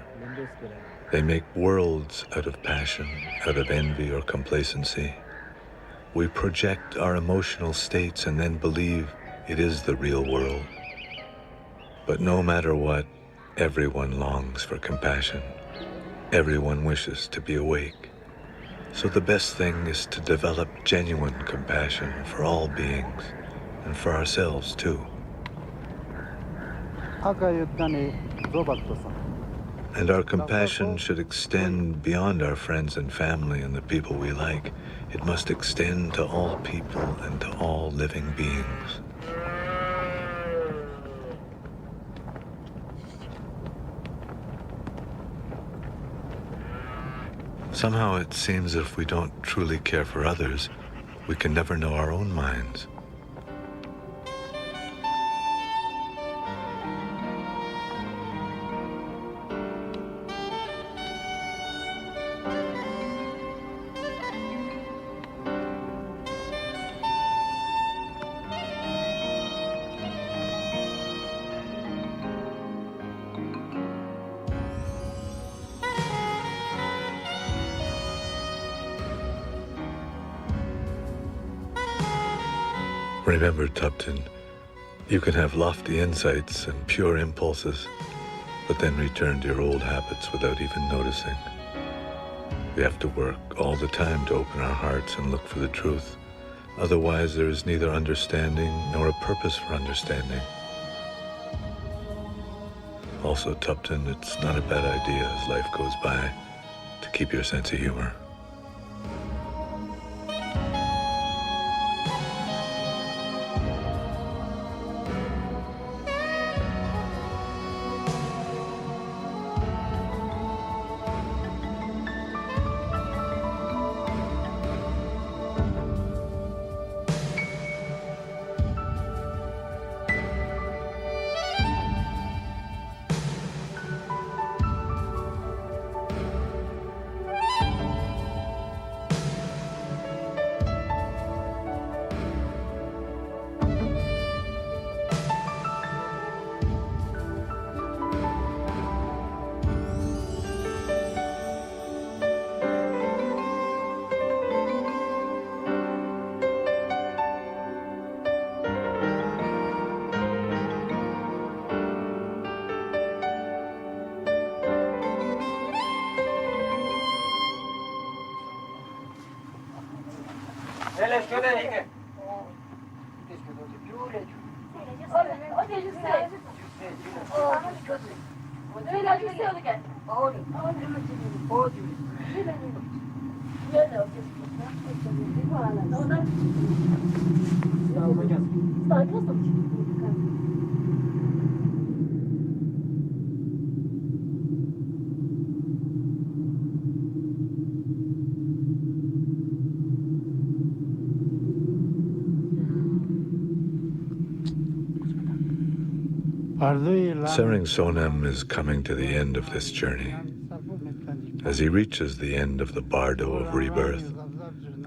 S1: They make worlds out of passion, out of envy or complacency. We project our emotional states and then believe it is the real world. But no matter what, everyone longs for compassion. Everyone wishes to be awake. So the best thing is to develop genuine compassion for all beings and for ourselves too. And our compassion should extend beyond our friends and family and the people we like. It must extend to all people and to all living beings. Somehow it seems if we don't truly care for others, we can never know our own minds. Remember, Tupton, you can have lofty insights and pure impulses, but then return to your old habits without even noticing. We have to work all the time to open our hearts and look for the truth. Otherwise, there is neither understanding nor a purpose for understanding. Also, Tupton, it's not a bad idea as life goes by to keep your sense of humor. Sering Sonam is coming to the end of this journey. As he reaches the end of the bardo of rebirth,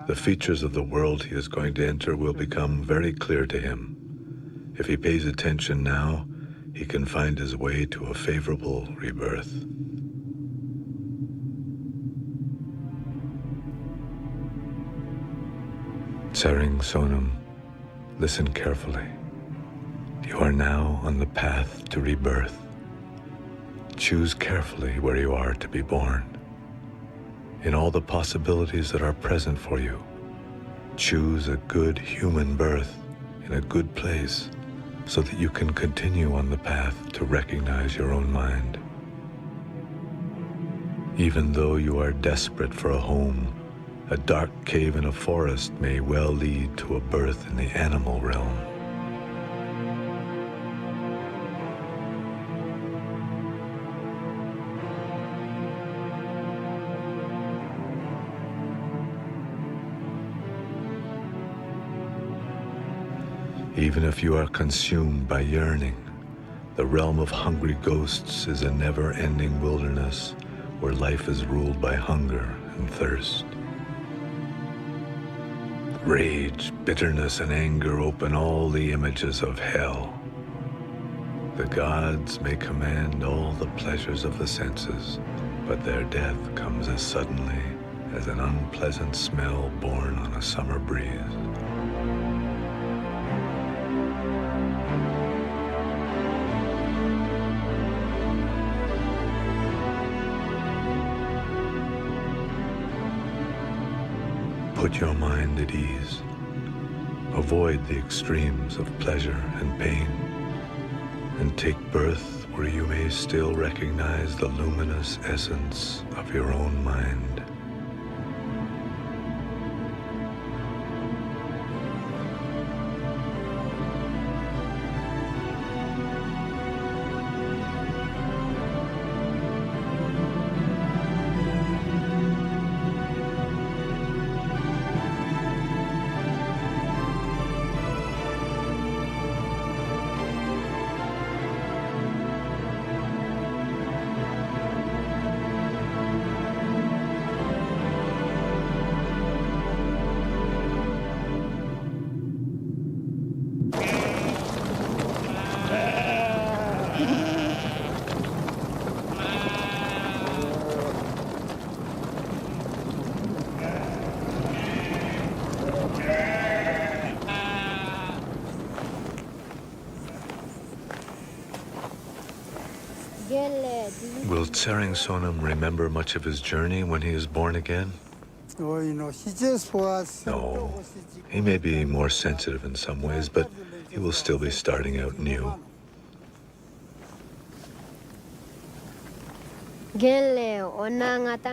S1: the features of the world he is going to enter will become very clear to him. If he pays attention now, he can find his way to a favorable rebirth. Tsering Sonam, listen carefully. You are now on the path to rebirth. Choose carefully where you are to be born. In all the possibilities that are present for you, choose a good human birth in a good place so that you can continue on the path to recognize your own mind. Even though you are desperate for a home, a dark cave in a forest may well lead to a birth in the animal realm. Even if you are consumed by yearning, the realm of hungry ghosts is a never-ending wilderness where life is ruled by hunger and thirst. Rage, bitterness, and anger open all the images of hell. The gods may command all the pleasures of the senses, but their death comes as suddenly as an unpleasant smell born on a summer breeze. Put your mind at ease. Avoid the extremes of pleasure and pain, and take birth where you may still recognize the luminous essence of your own mind. Will Tsering Sonam remember much of his journey when he is born again? No. He may be more sensitive in some ways, but he will still be starting out new.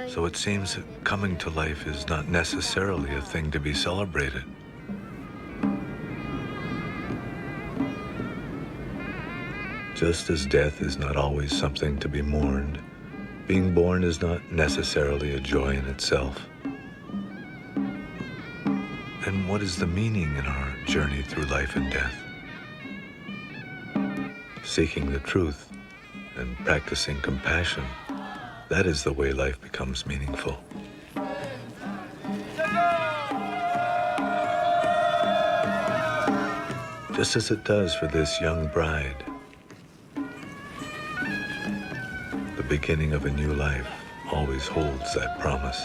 S1: So it seems that coming to life is not necessarily a thing to be celebrated. Just as death is not always something to be mourned, being born is not necessarily a joy in itself. And what is the meaning in our journey through life and death? Seeking the truth and practicing compassion, that is the way life becomes meaningful. Just as it does for this young bride. The beginning of a new life always holds that promise.